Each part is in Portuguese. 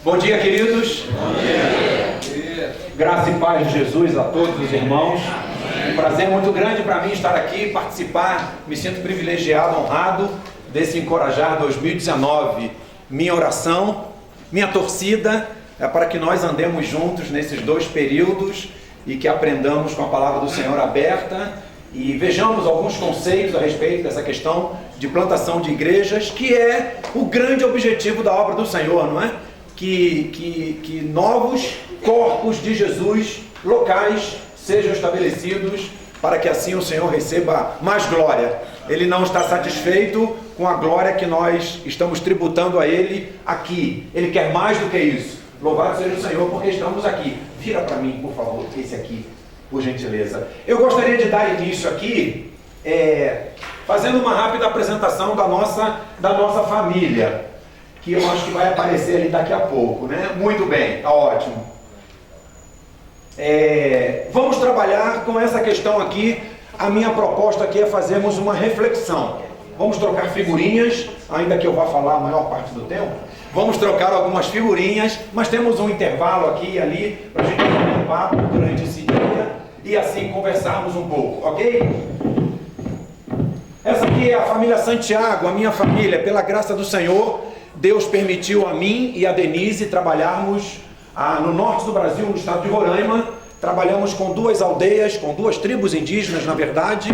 Bom dia, queridos. Bom dia. Graça e paz de Jesus a todos os irmãos. Um prazer muito grande para mim estar aqui, participar. Me sinto privilegiado, honrado desse Encorajar 2019. Minha oração, minha torcida é para que nós andemos juntos nesses dois períodos e que aprendamos com a palavra do Senhor aberta e vejamos alguns conceitos a respeito dessa questão de plantação de igrejas, que é o grande objetivo da obra do Senhor, não é? Que novos corpos de Jesus locais sejam estabelecidos para que assim o Senhor receba mais glória. Ele não está satisfeito com a glória que nós estamos tributando a Ele aqui. Ele quer mais do que isso. Louvado seja o Senhor porque estamos aqui. Vira para mim, por favor, esse aqui, por gentileza. Eu gostaria de dar início aqui, fazendo uma rápida apresentação da nossa família, que eu acho que vai aparecer ali daqui a pouco, né? Muito bem, tá ótimo. Vamos trabalhar com essa questão aqui. A minha proposta aqui é fazermos uma reflexão. Vamos trocar figurinhas, ainda que eu vá falar a maior parte do tempo. Vamos trocar algumas figurinhas, mas temos um intervalo aqui e ali para a gente fazer um papo durante esse dia e assim conversarmos um pouco, ok? Essa aqui é a família Santiago, a minha família. Pela graça do Senhor, Deus permitiu a mim e a Denise trabalharmos no norte do Brasil, no estado de Roraima. Trabalhamos com duas aldeias, com duas tribos indígenas, na verdade,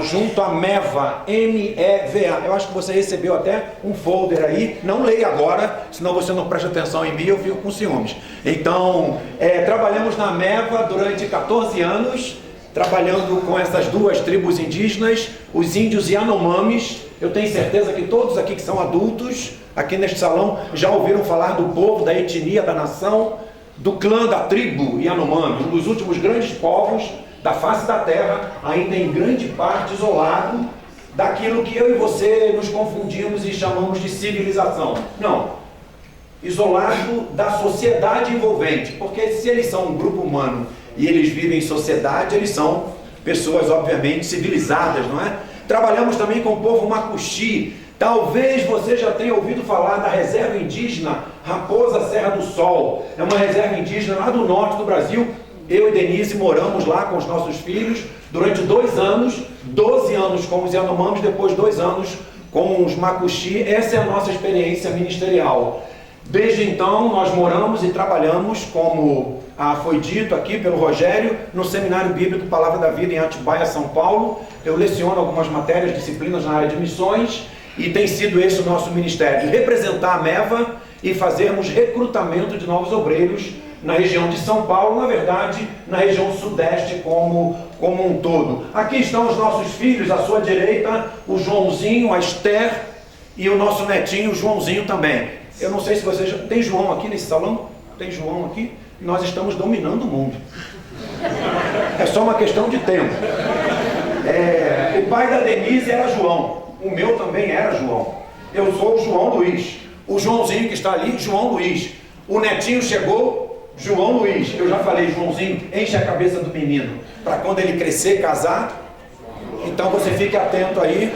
junto à MEVA, M-E-V-A. Eu acho que você recebeu até um folder aí. Não leia agora, senão você não presta atenção em mim, eu fico com ciúmes. Então, trabalhamos na MEVA durante 14 anos, trabalhando com essas duas tribos indígenas, os índios Yanomamis. Eu tenho certeza que todos aqui que são adultos, aqui neste salão, já ouviram falar do povo, da etnia, da nação, do clã da tribo Yanomami, um dos últimos grandes povos da face da terra, ainda em grande parte isolado daquilo que eu e você nos confundimos e chamamos de civilização. Não, isolado da sociedade envolvente, porque se eles são um grupo humano e eles vivem em sociedade, eles são pessoas obviamente civilizadas, não é? Trabalhamos também com o povo Macuxi. Talvez você já tenha ouvido falar da reserva indígena Raposa Serra do Sol. É uma reserva indígena lá do norte do Brasil. Eu e Denise moramos lá com os nossos filhos durante 2 anos, 12 anos com os Yanomamis, depois 2 anos com os Macuxi. Essa é a nossa experiência ministerial. Desde então nós moramos e trabalhamos, como foi dito aqui pelo Rogério, no Seminário Bíblico Palavra da Vida em Atibaia, São Paulo. Eu leciono algumas matérias, disciplinas na área de missões. E tem sido esse o nosso ministério, de representar a MEVA e fazermos recrutamento de novos obreiros na região de São Paulo, na verdade, na região sudeste como um todo. Aqui estão os nossos filhos, à sua direita, o Joãozinho, a Esther e o nosso netinho, o Joãozinho também. Eu não sei se vocês... Tem João aqui nesse salão? Tem João aqui? Nós estamos dominando o mundo. É só uma questão de tempo. O pai da Denise era João. O meu também era João. Eu sou o João Luiz. O Joãozinho que está ali, João Luiz. O netinho chegou, João Luiz. Eu já falei, Joãozinho, enche a cabeça do menino, para quando ele crescer, casar. Então você fique atento aí.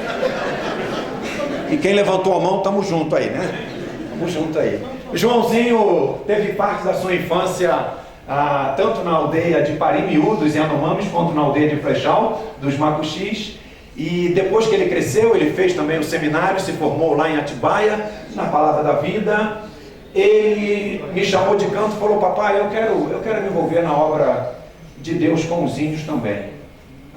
E quem levantou a mão, estamos junto aí, né? Estamos junto aí. Joãozinho teve parte da sua infância tanto na aldeia de Parimiú, dos Yanomamis, quanto na aldeia de Frechal, dos Macuxis. E depois que ele cresceu, ele fez também o seminário, se formou lá em Atibaia, na Palavra da Vida. Ele me chamou de canto e falou: papai, eu quero me envolver na obra de Deus com os índios também.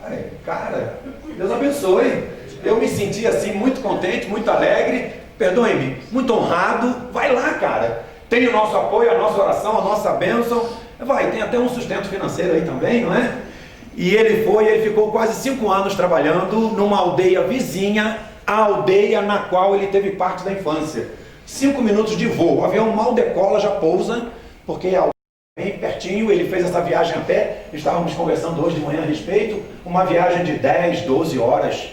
Aí, cara, Deus abençoe. Eu me senti assim muito contente, muito alegre, perdoe-me, muito honrado. Vai lá, cara. Tem o nosso apoio, a nossa oração, a nossa bênção. Tem até um sustento financeiro aí também, não é? E ele ficou quase 5 anos trabalhando numa aldeia vizinha, a aldeia na qual ele teve parte da infância. 5 minutos de voo, o avião mal decola, já pousa, porque a aldeia é bem pertinho. Ele fez essa viagem a pé, estávamos conversando hoje de manhã a respeito, uma viagem de 10, 12 horas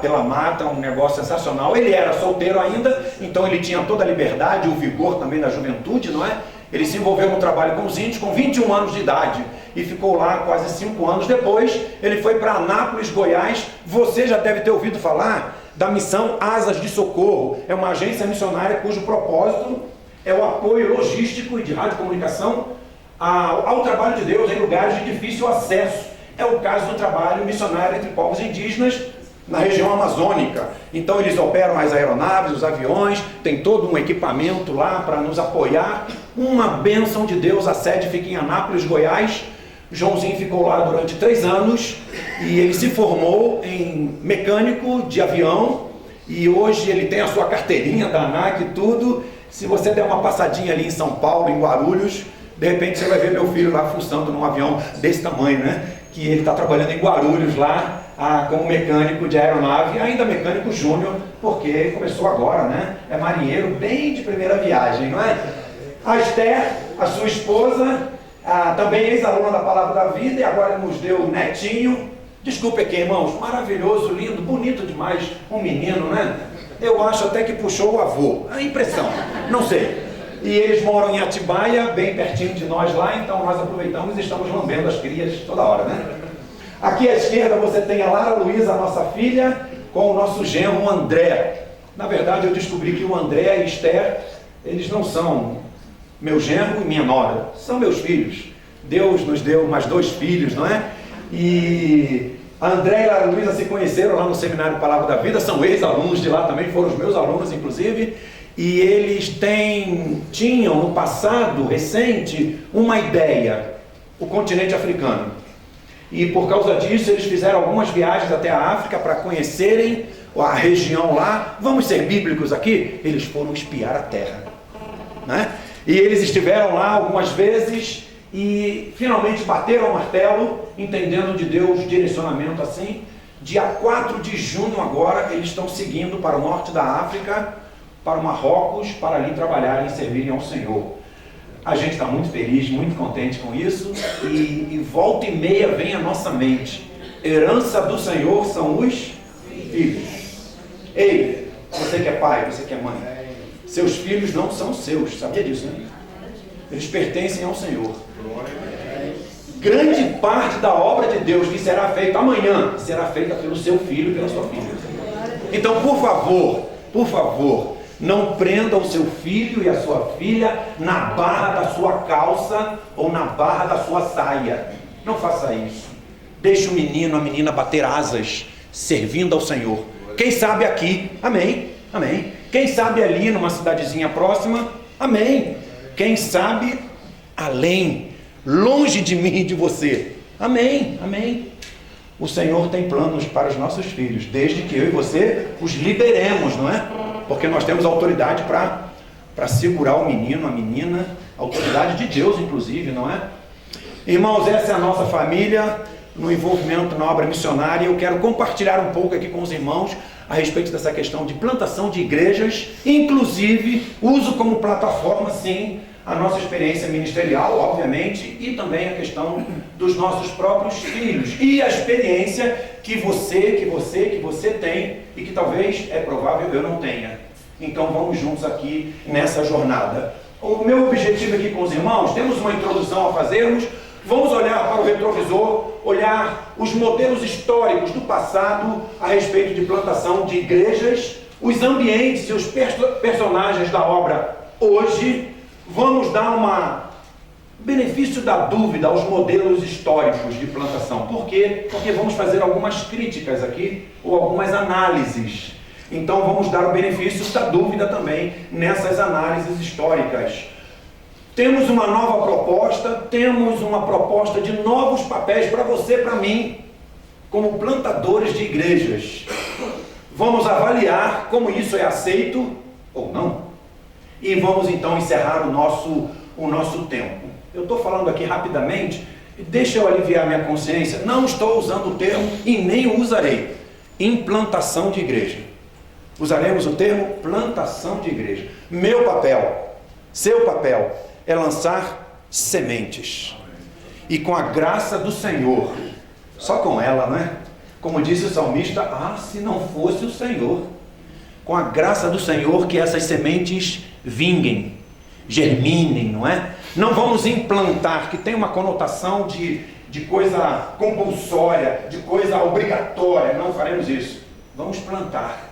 pela mata, um negócio sensacional. Ele era solteiro ainda, então ele tinha toda a liberdade, o vigor também da juventude, não é? Ele se envolveu no trabalho com os índios com 21 anos de idade e ficou lá quase 5 anos. Depois ele foi para Anápolis, Goiás. Você já deve ter ouvido falar da missão Asas de Socorro. É uma agência missionária cujo propósito é o apoio logístico e de radiocomunicação ao trabalho de Deus em lugares de difícil acesso. É o caso do trabalho missionário entre povos indígenas na região amazônica. Então eles operam as aeronaves, os aviões, tem todo um equipamento lá para nos apoiar. Uma bênção de Deus. A sede fica em Anápolis, Goiás. Joãozinho ficou lá durante 3 anos e ele se formou em mecânico de avião e hoje ele tem a sua carteirinha da ANAC e tudo. Se você der uma passadinha ali em São Paulo, em Guarulhos, de repente você vai ver meu filho lá fuçando num avião desse tamanho, né? Que ele está trabalhando em Guarulhos lá, como mecânico de aeronave, ainda mecânico júnior, porque começou agora, né? É marinheiro bem de primeira viagem, não é? A Esther, a sua esposa, também ex-aluna da Palavra da Vida, e agora nos deu o netinho. Desculpe aqui, irmãos, maravilhoso, lindo, bonito demais, um menino, né? Eu acho até que puxou o avô, a impressão, não sei. E eles moram em Atibaia, bem pertinho de nós lá, então nós aproveitamos e estamos lambendo as crias toda hora, né? Aqui à esquerda você tem a Lara Luísa, a nossa filha, com o nosso genro André. Na verdade, eu descobri que o André e a Esther, eles não são meu genro e minha nora, são meus filhos. Deus nos deu mais 2 filhos, não é? E a André e a Lara Luísa se conheceram lá no Seminário Palavra da Vida, são ex-alunos de lá também, foram os meus alunos, inclusive. E eles tinham no passado recente uma ideia, o continente africano. E por causa disso eles fizeram algumas viagens até a África para conhecerem a região lá. Vamos ser bíblicos aqui? Eles foram espiar a terra, né? E eles estiveram lá algumas vezes e finalmente bateram o martelo, entendendo de Deus direcionamento assim. Dia 4 de junho agora eles estão seguindo para o norte da África, para Marrocos, para ali trabalharem e servirem ao Senhor. A gente está muito feliz, muito contente com isso, e volta e meia vem à nossa mente: herança do Senhor são os filhos. Ei, você que é pai, você que é mãe, seus filhos não são seus, sabia disso, né? Eles pertencem ao Senhor. Grande parte da obra de Deus que será feita amanhã, será feita pelo seu filho e pela sua filha. Então, por favor, não prenda o seu filho e a sua filha na barra da sua calça ou na barra da sua saia. Não faça isso. Deixe o menino, a menina bater asas, servindo ao Senhor. Quem sabe aqui, amém, amém. Quem sabe ali numa cidadezinha próxima, amém. Quem sabe além, longe de mim e de você, amém, amém. O Senhor tem planos para os nossos filhos, desde que eu e você os liberemos, não é? Porque nós temos autoridade para segurar o menino, a menina, autoridade de Deus, inclusive, não é? Irmãos, essa é a nossa família no envolvimento na obra missionária. Eu quero compartilhar um pouco aqui com os irmãos a respeito dessa questão de plantação de igrejas, inclusive uso como plataforma, sim, a nossa experiência ministerial, obviamente, e também a questão dos nossos próprios filhos e a experiência que você tem e que talvez é provável eu não tenha. Então vamos juntos aqui nessa jornada. O meu objetivo aqui com os irmãos, temos uma introdução a fazermos, vamos olhar para o retrovisor, olhar os modelos históricos do passado a respeito de plantação de igrejas, os ambientes e os personagens da obra hoje. Vamos dar benefício da dúvida aos modelos históricos de plantação. Por quê? Porque vamos fazer algumas críticas aqui, ou algumas análises. Então vamos dar o benefício da dúvida também nessas análises históricas. Temos uma nova proposta, temos uma proposta de novos papéis para você, para mim, como plantadores de igrejas. Vamos avaliar como isso é aceito ou não. E vamos então encerrar o nosso tempo. Eu estou falando aqui rapidamente, deixa eu aliviar minha consciência. Não estou usando o termo e nem o usarei. Implantação de igreja. Usaremos o termo plantação de igreja. Meu papel, seu papel, é lançar sementes. E com a graça do Senhor, só com ela, não é? Como disse o salmista, se não fosse o Senhor. Com a graça do Senhor que essas sementes vinguem, germinem, não é? Não vamos implantar, que tem uma conotação de coisa compulsória, de coisa obrigatória. Não faremos isso. Vamos plantar.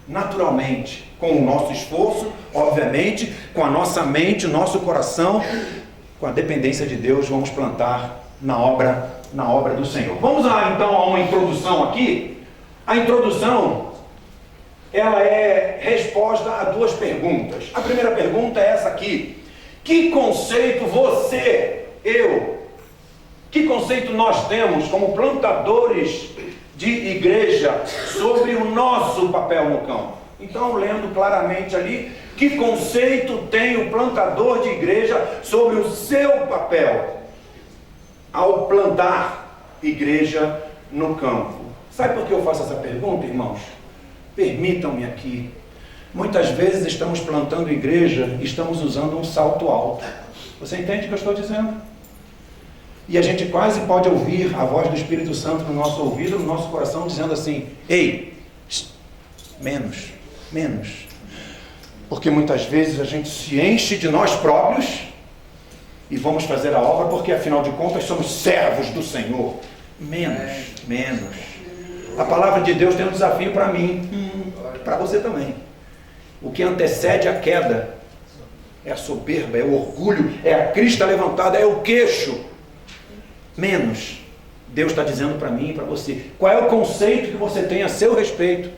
naturalmente, com o nosso esforço, obviamente, com a nossa mente, o nosso coração, com a dependência de Deus, vamos plantar na obra do Senhor. Vamos lá então a uma introdução aqui. A introdução, ela é resposta a duas perguntas. A primeira pergunta é essa aqui: que conceito você, que conceito nós temos como plantadores de igreja sobre o nosso papel no campo? Então, lendo claramente ali, que conceito tem o plantador de igreja sobre o seu papel ao plantar igreja no campo? Sabe por que eu faço essa pergunta, irmãos? Permitam-me aqui. Muitas vezes estamos plantando igreja e estamos usando um salto alto. Você entende o que eu estou dizendo? E a gente quase pode ouvir a voz do Espírito Santo no nosso ouvido, no nosso coração, dizendo assim: ei, menos. Porque muitas vezes a gente se enche de nós próprios e vamos fazer a obra porque, afinal de contas, somos servos do Senhor. Menos. A palavra de Deus tem um desafio para mim, para você também. O que antecede a queda é a soberba, é o orgulho, é a crista levantada, é o queixo. Menos. Deus está dizendo para mim e para você. Qual é o conceito que você tem a seu respeito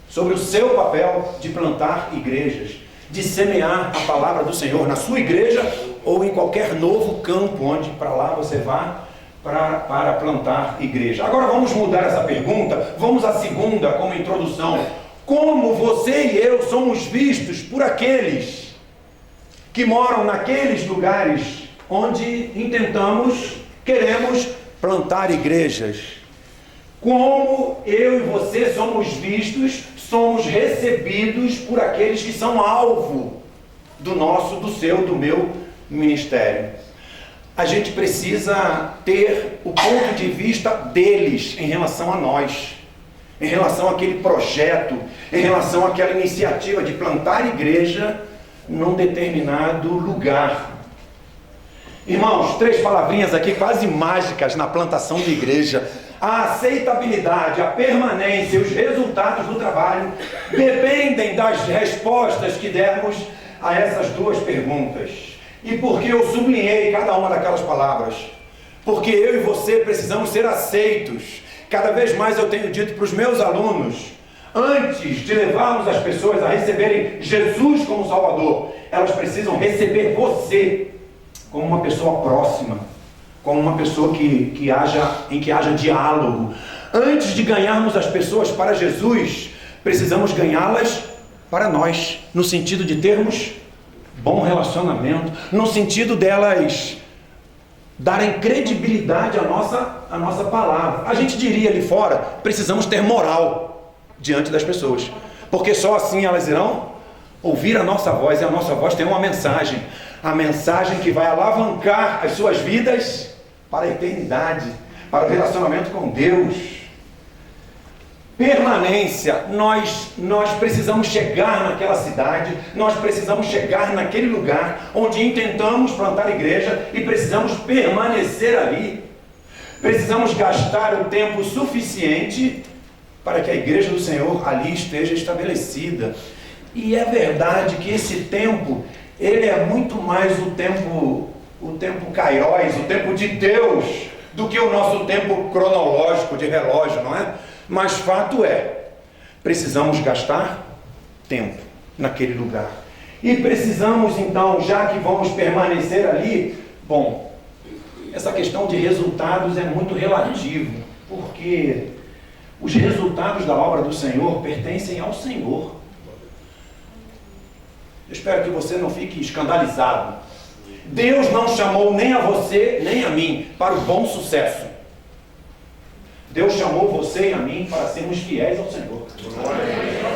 sobre o seu papel de plantar igrejas, de semear a palavra do Senhor na sua igreja ou em qualquer novo campo onde para lá você vá para plantar igreja? Agora vamos mudar essa pergunta. Vamos à segunda como introdução. Como você e eu somos vistos por aqueles que moram naqueles lugares onde queremos plantar igrejas? Como eu e você somos vistos, somos recebidos por aqueles que são alvo do seu, do meu ministério? A gente precisa ter o ponto de vista deles em relação a nós, em relação àquele projeto, em relação àquela iniciativa de plantar igreja num determinado lugar. Irmãos, 3 palavrinhas aqui quase mágicas na plantação de igreja. A aceitabilidade, a permanência, os resultados do trabalho dependem das respostas que dermos a essas duas perguntas. E por que eu sublinhei cada uma daquelas palavras? Porque eu e você precisamos ser aceitos. Cada vez mais eu tenho dito para os meus alunos, antes de levarmos as pessoas a receberem Jesus como Salvador, elas precisam receber você como uma pessoa próxima, como uma pessoa em que haja diálogo. Antes de ganharmos as pessoas para Jesus, precisamos ganhá-las para nós, no sentido de termos bom relacionamento, no sentido delas darem credibilidade à nossa palavra. A gente diria ali fora, precisamos ter moral diante das pessoas, porque só assim elas irão ouvir a nossa voz, e a nossa voz tem uma mensagem, a mensagem que vai alavancar as suas vidas para a eternidade, para o relacionamento com Deus. Permanência, nós precisamos chegar naquela cidade, nós precisamos chegar naquele lugar onde intentamos plantar igreja e precisamos permanecer ali. Precisamos gastar o tempo suficiente para que a igreja do Senhor ali esteja estabelecida. E é verdade que esse tempo, ele é muito mais o tempo kairos, o tempo de Deus, do que o nosso tempo cronológico de relógio, não é? Mas fato é, precisamos gastar tempo naquele lugar. E precisamos então, já que vamos permanecer ali, bom, essa questão de resultados é muito relativo, porque os resultados da obra do Senhor pertencem ao Senhor. Eu espero que você não fique escandalizado. Deus não chamou nem a você, nem a mim para o bom sucesso. Deus chamou você e a mim para sermos fiéis ao Senhor.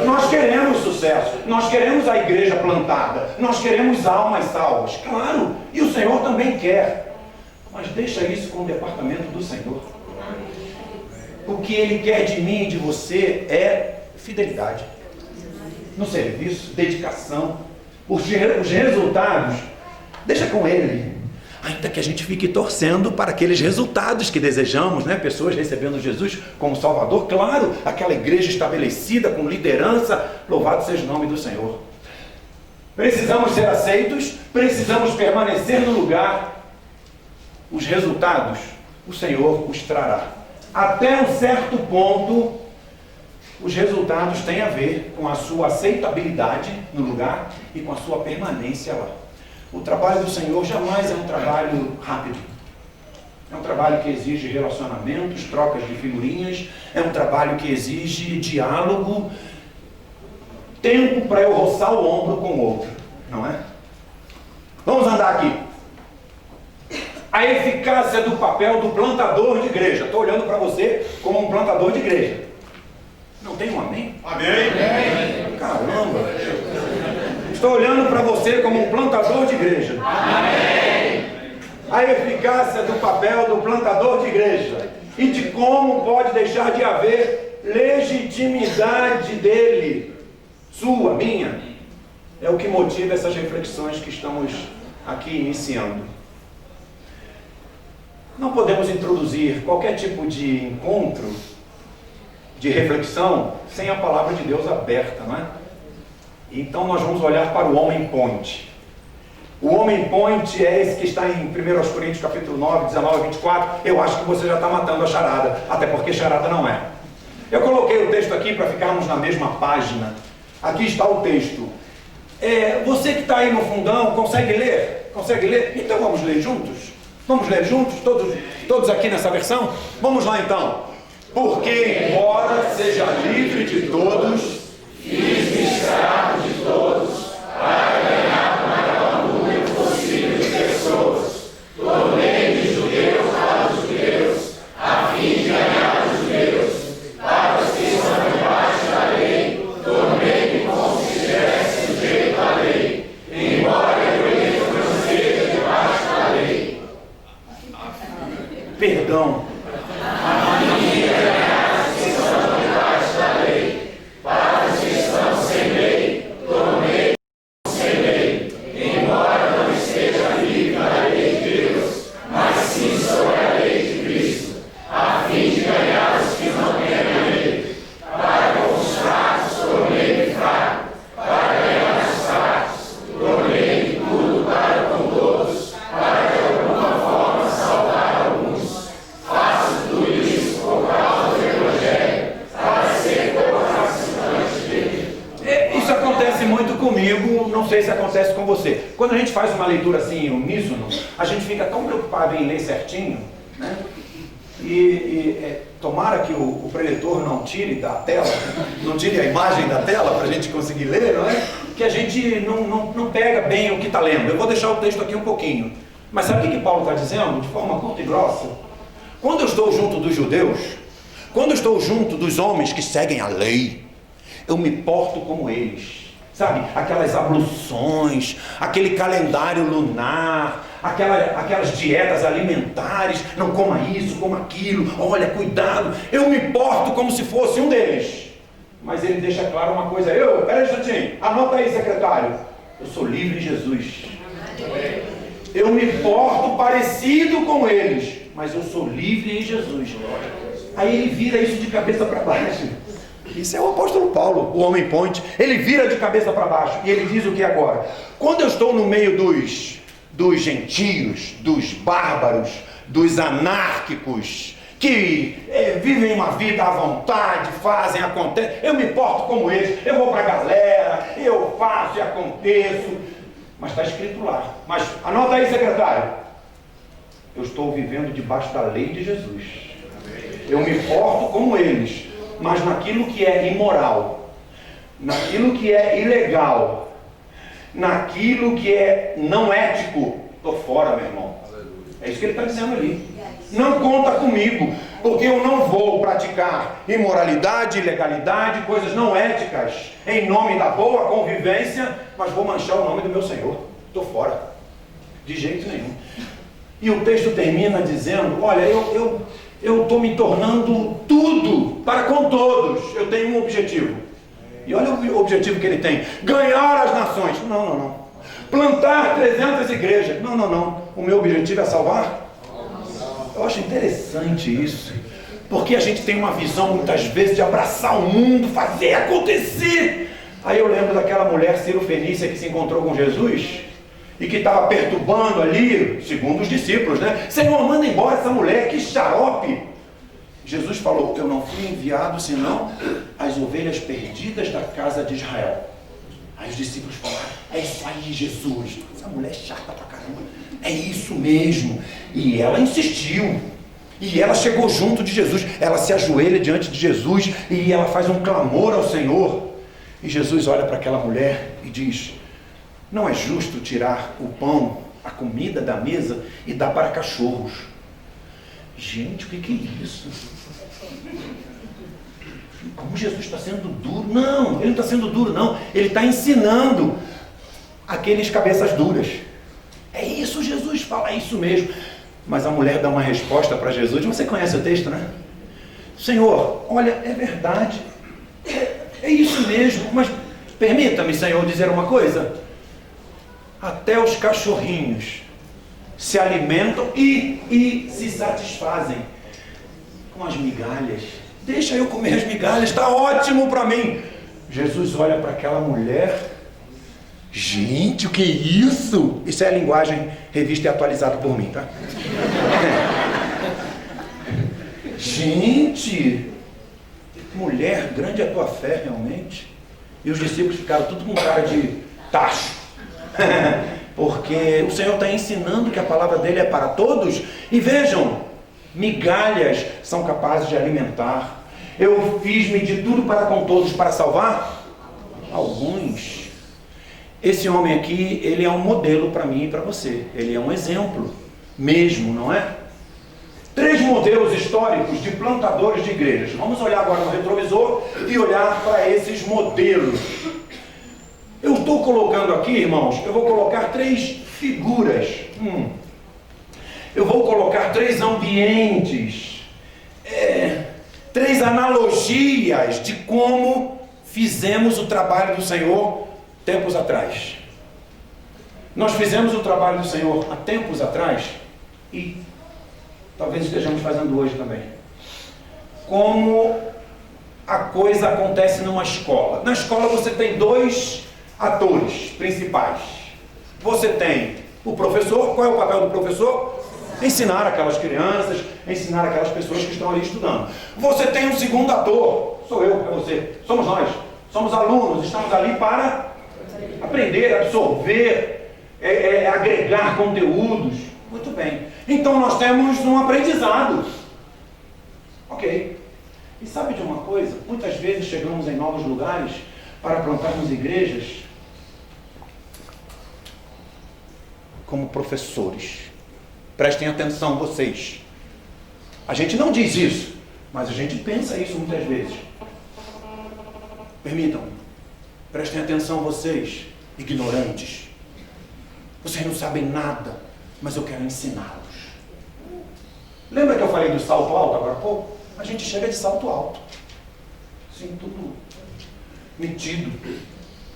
Nós queremos sucesso, nós queremos a igreja plantada, nós queremos almas salvas, claro, e o Senhor também quer. Mas deixa isso com o departamento do Senhor. O que Ele quer de mim e de você é fidelidade no serviço, dedicação. Os resultados, deixa com Ele. ainda que a gente fique torcendo para aqueles resultados que desejamos, né? Pessoas recebendo Jesus como Salvador, claro, aquela igreja estabelecida com liderança, louvado seja o nome do Senhor. Precisamos ser aceitos, precisamos permanecer no lugar. Os resultados, o Senhor os trará. Até um certo ponto, os resultados têm a ver com a sua aceitabilidade no lugar e com a sua permanência lá. O trabalho do Senhor jamais é um trabalho rápido. É um trabalho que exige relacionamentos, trocas de figurinhas, é um trabalho que exige diálogo, tempo para eu roçar o ombro com o outro, não é? Vamos andar aqui. A eficácia do papel do plantador de igreja. Estou olhando para você como um plantador de igreja. Não tem um amém? Amém. Caramba. Estou olhando para você como um plantador de igreja. Amém. A eficácia do papel do plantador de igreja e de como pode deixar de haver legitimidade dele, sua, minha, é o que motiva essas reflexões que estamos aqui iniciando. Não podemos introduzir qualquer tipo de encontro, de reflexão, sem a palavra de Deus aberta, não é? Então nós vamos olhar para o homem ponte. O homem ponte é esse que está em 1 Coríntios capítulo 9, 19 a 24. Eu acho que você já está matando a charada, até porque charada não é. Eu coloquei o texto aqui para ficarmos na mesma página. Aqui está o texto. Você que está aí no fundão, consegue ler? Consegue ler? Então vamos ler juntos? Vamos ler juntos? Todos aqui nessa versão? Vamos lá então. Porque embora seja livre de todos, fiz-me escravo de todos, para ganhar o maior número possível de pessoas. Tornei-me judeu para os judeus, a fim de ganhar os judeus. Para os que estão debaixo da lei, tornei-me como se estivesse sujeito à lei, embora eu mesmo não seja debaixo da lei. Perdão. Não sei se acontece com você. Quando a gente faz uma leitura assim, uníssono, a gente fica tão preocupado em ler certinho, né? Tomara que o preletor não tire da tela, não tire a imagem da tela para a gente conseguir ler, não é? Que a gente não pega bem o que está lendo. Eu vou deixar o texto aqui um pouquinho. Mas sabe o que Paulo está dizendo? De forma curta e grossa. Quando eu estou junto dos judeus, quando eu estou junto dos homens que seguem a lei, eu me porto como eles. Sabe, aquelas abluções, aquele calendário lunar, aquelas dietas alimentares, não coma isso, coma aquilo, olha, cuidado, eu me porto como se fosse um deles. Mas ele deixa claro uma coisa, peraí um instantinho, anota aí, secretário, eu sou livre em Jesus. Eu me porto parecido com eles, mas eu sou livre em Jesus. Aí ele vira isso de cabeça para baixo. Isso é o apóstolo Paulo, o homem ponte. Ele vira de cabeça para baixo e ele diz o que agora? Quando eu estou no meio dos gentios, dos bárbaros, dos anárquicos, que vivem uma vida à vontade, fazem, acontecem, eu me porto como eles, eu vou para a galera, eu faço e aconteço. Mas está escrito lá. Mas anota aí, secretário. Eu estou vivendo debaixo da lei de Jesus. Eu me porto como eles. Mas naquilo que é imoral, naquilo que é ilegal, naquilo que é não ético, estou fora, meu irmão. É isso que ele está dizendo ali. Não conta comigo, porque eu não vou praticar imoralidade, ilegalidade, coisas não éticas, em nome da boa convivência, mas vou manchar o nome do meu Senhor. Estou fora, de jeito nenhum. E o texto termina dizendo, olha, eu estou me tornando tudo para com todos. Eu tenho um objetivo. E olha o objetivo que ele tem. Ganhar as nações. Não. plantar 300 igrejas. Não, não, não. O meu objetivo é salvar. Eu acho interessante isso, porque a gente tem uma visão muitas vezes de abraçar o mundo, fazer acontecer. Aí eu lembro daquela mulher Ciro-fenícia que se encontrou com Jesus e que estava perturbando ali, segundo os discípulos, né? Senhor, manda embora essa mulher, que xarope. Jesus falou: eu não fui enviado senão as ovelhas perdidas da casa de Israel. Aí os discípulos falaram: é isso aí, Jesus, essa mulher é chata pra caramba, é isso mesmo. E ela insistiu, e ela chegou junto de Jesus, ela se ajoelha diante de Jesus e ela faz um clamor ao Senhor. E Jesus olha para aquela mulher e diz: não é justo tirar o pão, a comida da mesa e dar para cachorros. Gente, o que é isso? Como Jesus está sendo duro? Não, ele não está sendo duro, não. Ele está ensinando aqueles cabeças duras. É isso, Jesus fala, é isso mesmo. Mas a mulher dá uma resposta para Jesus. Você conhece o texto, né? Senhor, olha, é verdade. É isso mesmo. Mas permita-me, Senhor, dizer uma coisa. Até os cachorrinhos se alimentam e se satisfazem com as migalhas. Deixa eu comer as migalhas, está ótimo para mim. Jesus olha para aquela mulher. Gente, o que é isso? Isso é a linguagem revista e atualizada por mim, tá? Gente, mulher, grande é a tua fé realmente. E os discípulos ficaram tudo com cara de tacho. Porque o Senhor está ensinando que a palavra dele é para todos. E vejam, migalhas são capazes de alimentar. Eu fiz-me de tudo para com todos para salvar alguns. Esse homem aqui, ele é um modelo para mim e para você. Ele é um exemplo mesmo, não é? 3 modelos históricos de plantadores de igrejas. Vamos olhar agora no retrovisor e olhar para esses modelos. Eu estou colocando aqui, irmãos, eu vou colocar 3 figuras. Eu vou colocar 3 ambientes. 3 analogias de como fizemos o trabalho do Senhor tempos atrás. Nós fizemos o trabalho do Senhor há tempos atrás e talvez estejamos fazendo hoje também. Como a coisa acontece numa escola. Na escola você tem 2 atores principais. Você tem o professor. Qual é o papel do professor? Ensinar aquelas crianças, ensinar aquelas pessoas que estão ali estudando. Você tem um segundo ator. Sou eu, é você. Somos nós. Somos alunos. Estamos ali para aprender, absorver, agregar conteúdos. Muito bem. Então nós temos um aprendizado. Ok. E sabe de uma coisa? Muitas vezes chegamos em novos lugares para plantarmos igrejas como professores. Prestem atenção, vocês. A gente não diz isso, mas a gente pensa isso muitas vezes. Permitam, prestem atenção, vocês, ignorantes. Vocês não sabem nada, mas eu quero ensiná-los. Lembra que eu falei do salto alto agora há pouco? A gente chega de salto alto. Assim, tudo metido,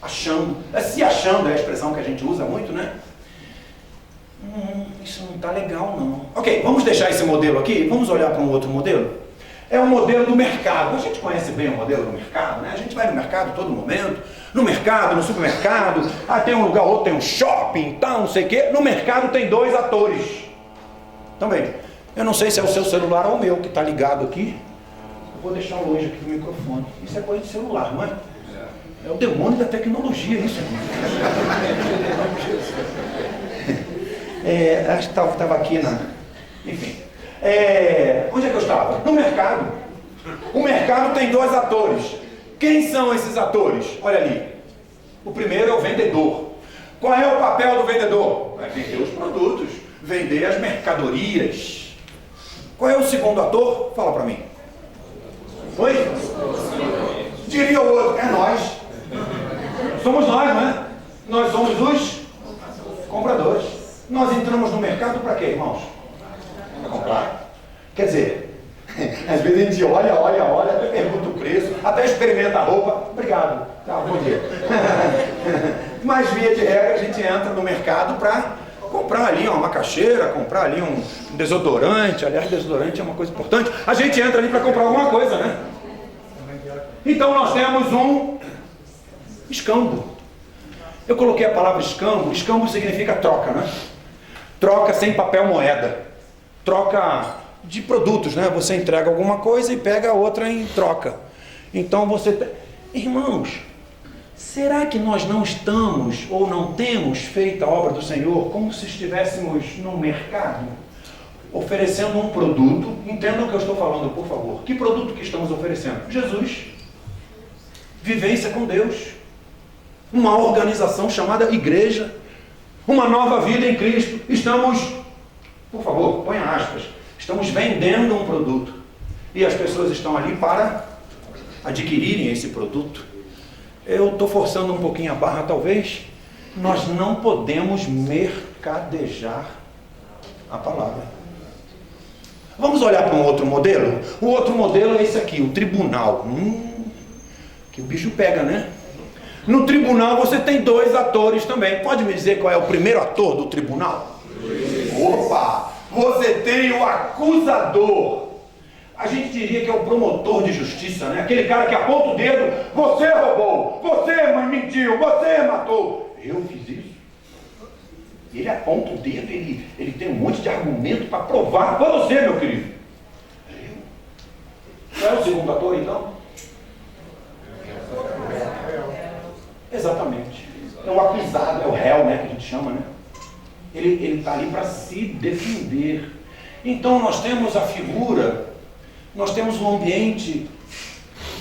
achando. Se achando é a expressão que a gente usa muito, né? Isso não está legal, não. Ok, vamos deixar esse modelo aqui. Vamos olhar para um outro modelo. É o modelo do mercado. A gente conhece bem o modelo do mercado, né? A gente vai no mercado a todo momento. No mercado, no supermercado. Tem um lugar, outro tem um shopping, tal, não sei o quê. No mercado tem 2 atores. Também. Eu não sei se é o seu celular ou o meu que está ligado aqui. Eu vou deixar longe aqui do microfone. Isso é coisa de celular, não é? É o demônio da tecnologia, isso aqui. Acho que estava aqui na... Enfim. Onde é que eu estava? No mercado. O mercado tem 2 atores. Quem são esses atores? Olha ali. O primeiro é o vendedor. Qual é o papel do vendedor? É vender os produtos, vender as mercadorias. Qual é o segundo ator? Fala para mim. Oi? Diria o outro, é nós. Somos nós, não é? Nós somos os compradores. Nós entramos no mercado para quê, irmãos? Para comprar. Quer dizer, às vezes a gente olha, pergunta o preço, até experimenta a roupa. Obrigado. Tá, bom dia. Mas via de regra a gente entra no mercado para comprar ali uma macaxeira, comprar ali um desodorante. Aliás, desodorante é uma coisa importante. A gente entra ali para comprar alguma coisa, né? Então nós temos um escambo. Eu coloquei a palavra escambo. Escambo significa troca, né? Troca sem papel moeda. Troca de produtos, né? Você entrega alguma coisa e pega a outra em troca. Então você... Irmãos, será que nós não estamos ou não temos feito a obra do Senhor como se estivéssemos no mercado oferecendo um produto? Entendam o que eu estou falando, por favor. Que produto que estamos oferecendo? Jesus. Vivência com Deus. Uma organização chamada igreja. Uma nova vida em Cristo. Estamos, por favor, ponha aspas, estamos vendendo um produto. E as pessoas estão ali para adquirirem esse produto. Eu estou forçando um pouquinho a barra, talvez. Nós não podemos mercadejar a palavra. Vamos olhar para um outro modelo? O outro modelo é esse aqui, o tribunal. Que o bicho pega, né? No tribunal você tem dois atores também. Pode me dizer qual é o primeiro ator do tribunal? Opa! Você tem o acusador. A gente diria que é o promotor de justiça, né? Aquele cara que aponta o dedo. Você roubou, você mentiu, você matou. Eu fiz isso. Ele aponta o dedo, ele tem um monte de argumento para provar para você, meu querido. Qual é o segundo ator, então? Exatamente. É o acusado, é o réu, né, que a gente chama, né? Ele está ali para se defender. Então nós temos a figura, nós temos um ambiente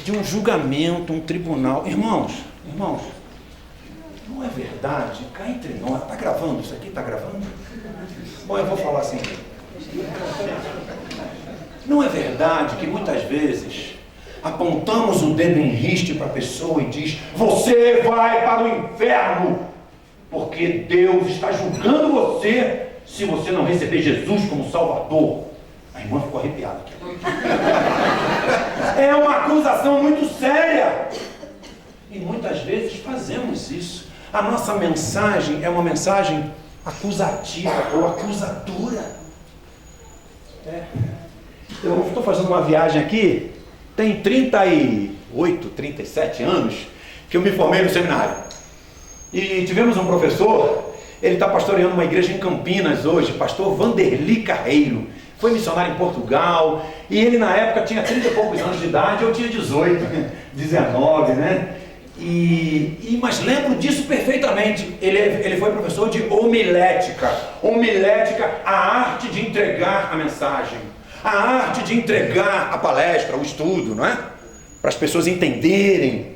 de um julgamento, um tribunal. Irmãos, não é verdade, cá entre nós, está gravando isso aqui? Está gravando? Bom, eu vou falar assim. Não é verdade que muitas vezes apontamos o dedo em riste para a pessoa e diz: você vai para o inferno, porque Deus está julgando você se você não receber Jesus como Salvador. A irmã ficou arrepiada aqui. É uma acusação muito séria. E muitas vezes fazemos isso. A nossa mensagem é uma mensagem acusativa ou acusadora. Eu estou fazendo uma viagem aqui. Tem 38, 37 anos que eu me formei no seminário. E tivemos um professor, ele está pastoreando uma igreja em Campinas hoje, pastor Vanderli Carreiro. Foi missionário em Portugal, e ele na época tinha 30 e poucos anos de idade, eu tinha 18, 19, né? Mas lembro disso perfeitamente. Ele foi professor de homilética. Homilética, a arte de entregar a mensagem. A arte de entregar a palestra, o estudo, não é? Para as pessoas entenderem.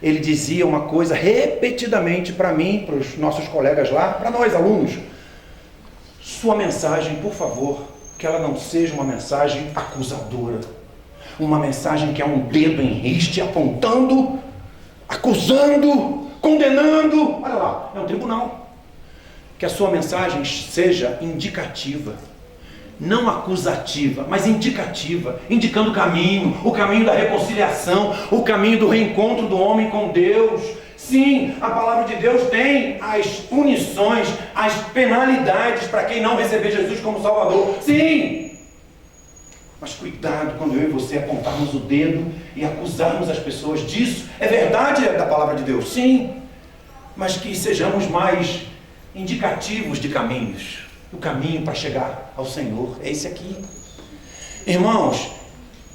Ele dizia uma coisa repetidamente para mim, para os nossos colegas lá, para nós alunos: sua mensagem, por favor, que ela não seja uma mensagem acusadora, uma mensagem que é um dedo em riste apontando, acusando, condenando. Olha lá, é um tribunal. Que a sua mensagem seja indicativa. Não acusativa, mas indicativa, indicando o caminho da reconciliação, o caminho do reencontro do homem com Deus. Sim, a palavra de Deus tem as punições, as penalidades para quem não receber Jesus como Salvador. Sim, mas cuidado quando eu e você apontarmos o dedo e acusarmos as pessoas disso. É verdade da palavra de Deus, sim, mas que sejamos mais indicativos de caminhos. O caminho para chegar ao Senhor é esse aqui. Irmãos,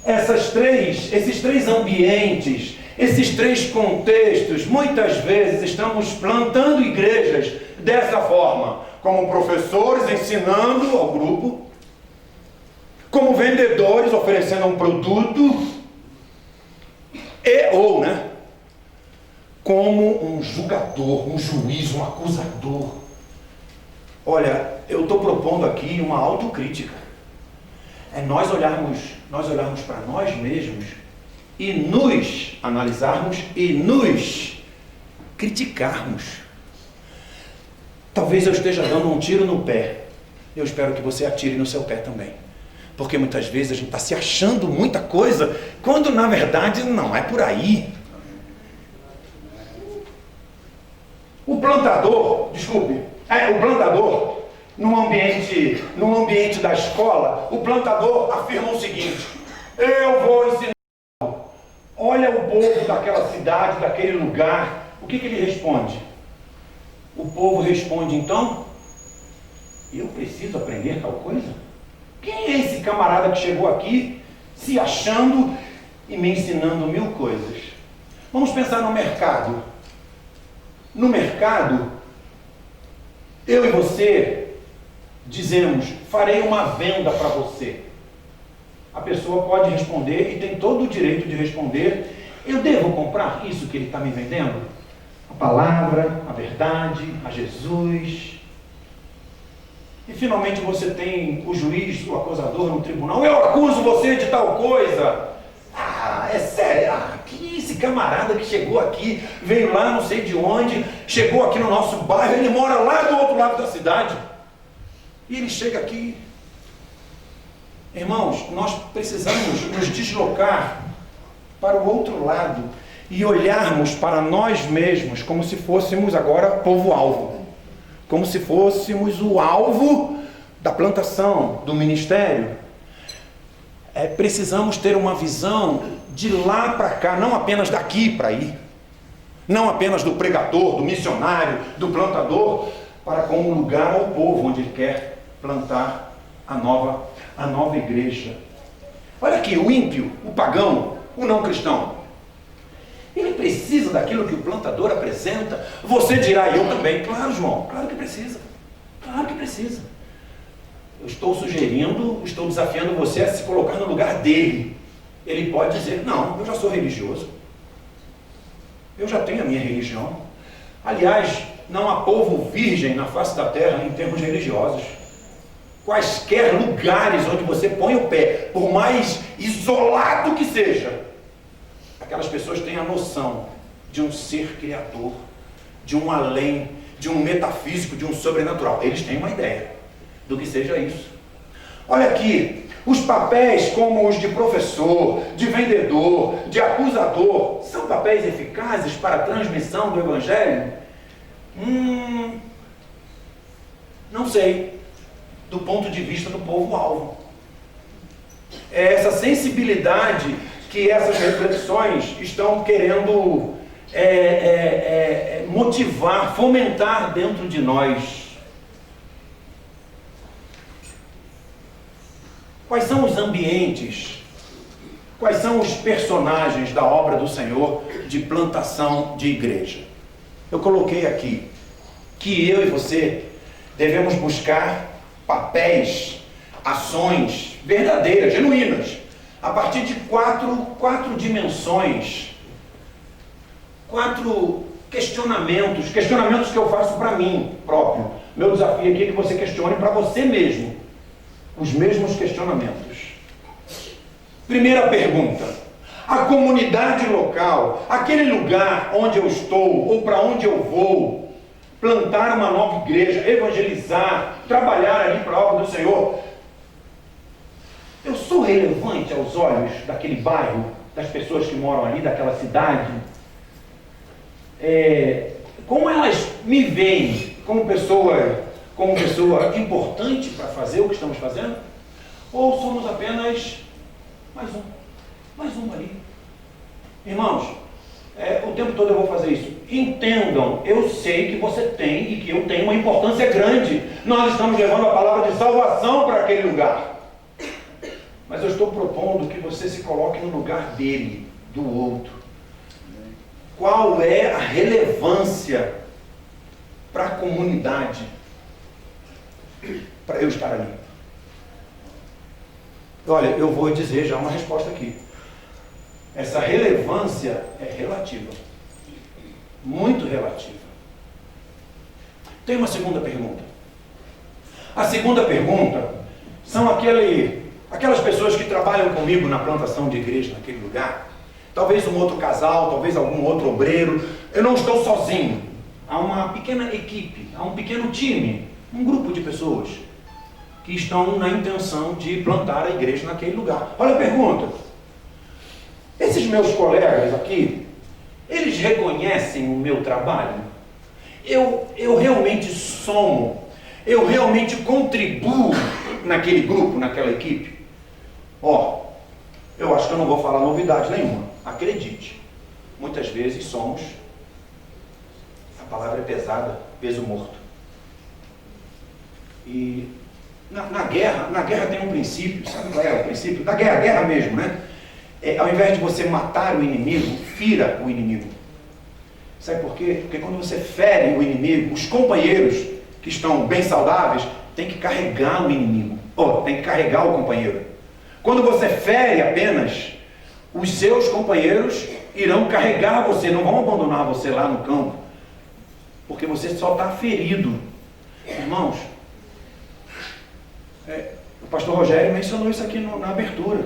esses três ambientes, esses três contextos, muitas vezes estamos plantando igrejas dessa forma, como professores ensinando ao grupo, como vendedores oferecendo um produto, como um julgador, um juiz, um acusador. Olha, eu estou propondo aqui uma autocrítica. É nós olharmos para nós mesmos e nos analisarmos e nos criticarmos. Talvez eu esteja dando um tiro no pé. Eu espero que você atire no seu pé também. Porque muitas vezes a gente está se achando muita coisa, quando na verdade não é por aí. o plantador, no ambiente da escola, o plantador afirma o seguinte: eu vou ensinar. Olha o povo daquela cidade, daquele lugar, o que ele responde? O povo responde, então, eu preciso aprender tal coisa? Quem é esse camarada que chegou aqui se achando e me ensinando 1000 coisas? Vamos pensar no mercado. No mercado, eu e você dizemos, farei uma venda para você. A pessoa pode responder, e tem todo o direito de responder, eu devo comprar isso que ele está me vendendo? A palavra, a verdade, a Jesus. E finalmente você tem o juiz, o acusador no tribunal, eu acuso você de tal coisa. Ah, é sério, que esse camarada que chegou aqui, veio lá não sei de onde, chegou aqui no nosso bairro, ele mora lá do outro lado da cidade. E ele chega aqui. Irmãos, nós precisamos nos deslocar para o outro lado e olharmos para nós mesmos como se fôssemos agora povo-alvo, como se fôssemos o alvo da plantação, do ministério. Precisamos ter uma visão de lá para cá, não apenas daqui para aí, não apenas do pregador, do missionário, do plantador, para como lugar ao povo onde ele quer plantar a nova igreja. Olha aqui, o ímpio, o pagão, o não cristão, ele precisa daquilo que o plantador apresenta. Você dirá, eu também. Claro, João, claro que precisa. Claro que precisa. Eu estou sugerindo, estou desafiando você a se colocar no lugar dele. Ele pode dizer, não, eu já sou religioso. Eu já tenho a minha religião. Aliás, não há povo virgem na face da terra em termos religiosos. Quaisquer lugares onde você põe o pé, por mais isolado que seja, aquelas pessoas têm a noção de um ser criador, de um além, de um metafísico, de um sobrenatural. Eles têm uma ideia do que seja isso. Olha aqui, os papéis como os de professor, de vendedor, de acusador, são papéis eficazes para a transmissão do Evangelho? Não sei, do ponto de vista do povo-alvo. É essa sensibilidade que essas reflexões estão querendo motivar, fomentar dentro de nós. Quais são os ambientes, quais são os personagens da obra do Senhor de plantação de igreja? Eu coloquei aqui que eu e você devemos buscar papéis, ações verdadeiras, genuínas, a partir de quatro dimensões, 4 questionamentos que eu faço para mim próprio. Meu desafio aqui é que você questione para você mesmo os mesmos questionamentos. Primeira pergunta: a comunidade local, aquele lugar onde eu estou ou para onde eu vou plantar uma nova igreja, evangelizar, trabalhar ali para a obra do Senhor, eu sou relevante aos olhos daquele bairro, das pessoas que moram ali, daquela cidade? Como elas me veem como pessoa importante para fazer o que estamos fazendo? Ou somos apenas mais um ali? Irmãos, o tempo todo eu vou fazer isso. Entendam, eu sei que você tem e que eu tenho uma importância grande. Nós estamos levando a palavra de salvação para aquele lugar. Mas eu estou propondo que você se coloque no lugar dele, do outro. Qual é a relevância para a comunidade para eu estar ali? Olha, eu vou dizer já uma resposta aqui. Essa relevância é relativa. Muito relativa. Tem uma segunda pergunta. A segunda pergunta são aquelas pessoas que trabalham comigo na plantação de igreja naquele lugar. Talvez um outro casal, talvez algum outro obreiro. Eu não estou sozinho. Há uma pequena equipe, há um pequeno time, um grupo de pessoas que estão na intenção de plantar a igreja naquele lugar. Olha a pergunta. Esses meus colegas aqui, eles reconhecem o meu trabalho? eu realmente somo, eu realmente contribuo naquele grupo, naquela equipe? Eu acho que eu não vou falar novidade nenhuma. Acredite, muitas vezes somos, a palavra é pesada, peso morto. E na guerra tem um princípio, sabe qual é o princípio? Da guerra mesmo, né? Ao invés de você matar o inimigo, fira o inimigo. Sabe por quê? Porque quando você fere o inimigo, os companheiros que estão bem saudáveis têm que carregar o inimigo, tem que carregar o companheiro. Quando você fere apenas, os seus companheiros irão carregar você, não vão abandonar você lá no campo, porque você só está ferido. Irmãos, o pastor Rogério mencionou isso aqui na abertura.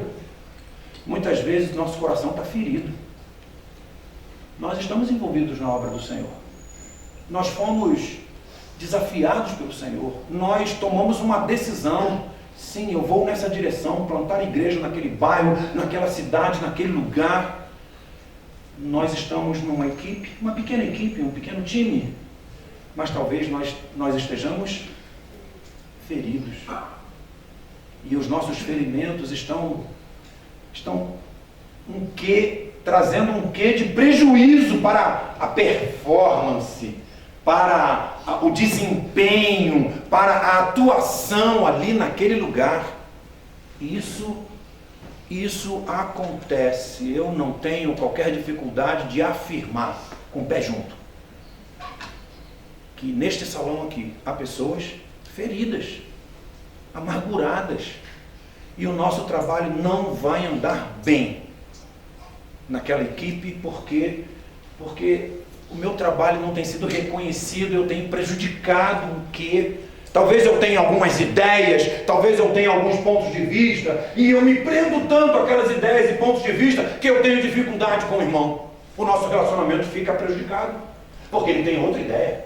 Muitas vezes nosso coração está ferido. Nós estamos envolvidos na obra do Senhor. Nós fomos desafiados pelo Senhor. Nós tomamos uma decisão. Sim, eu vou nessa direção, plantar igreja naquele bairro, naquela cidade, naquele lugar. Nós estamos numa equipe, uma pequena equipe, um pequeno time. Mas talvez nós estejamos feridos. E os nossos ferimentos estão trazendo um quê de prejuízo para a performance, para o desempenho, para a atuação ali naquele lugar. Isso acontece. Eu não tenho qualquer dificuldade de afirmar, com o pé junto, que neste salão aqui há pessoas feridas, amarguradas, e o nosso trabalho não vai andar bem naquela equipe porque o meu trabalho não tem sido reconhecido, eu tenho prejudicado o quê? Talvez eu tenha algumas ideias, talvez eu tenha alguns pontos de vista, e eu me prendo tanto àquelas ideias e pontos de vista que eu tenho dificuldade com o irmão. O nosso relacionamento fica prejudicado, porque ele tem outra ideia.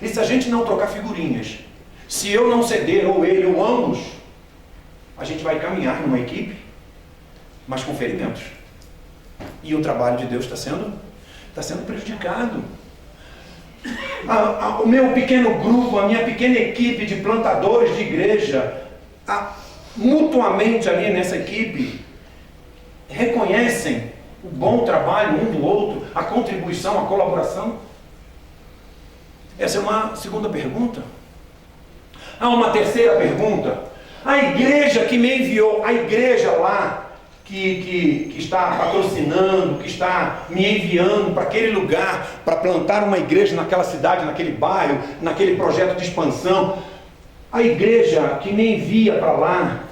E se a gente não trocar figurinhas, se eu não ceder, ou ele, ou ambos, a gente vai caminhar numa equipe, mas com ferimentos. E o trabalho de Deus está sendo prejudicado. O meu pequeno grupo, a minha pequena equipe de plantadores de igreja, mutuamente ali nessa equipe, reconhecem o bom trabalho um do outro, a contribuição, a colaboração? Essa é uma segunda pergunta. Há uma terceira pergunta. A igreja que me enviou, a igreja lá, que está patrocinando, que está me enviando para aquele lugar, para plantar uma igreja naquela cidade, naquele bairro, naquele projeto de expansão, a igreja que me envia para lá,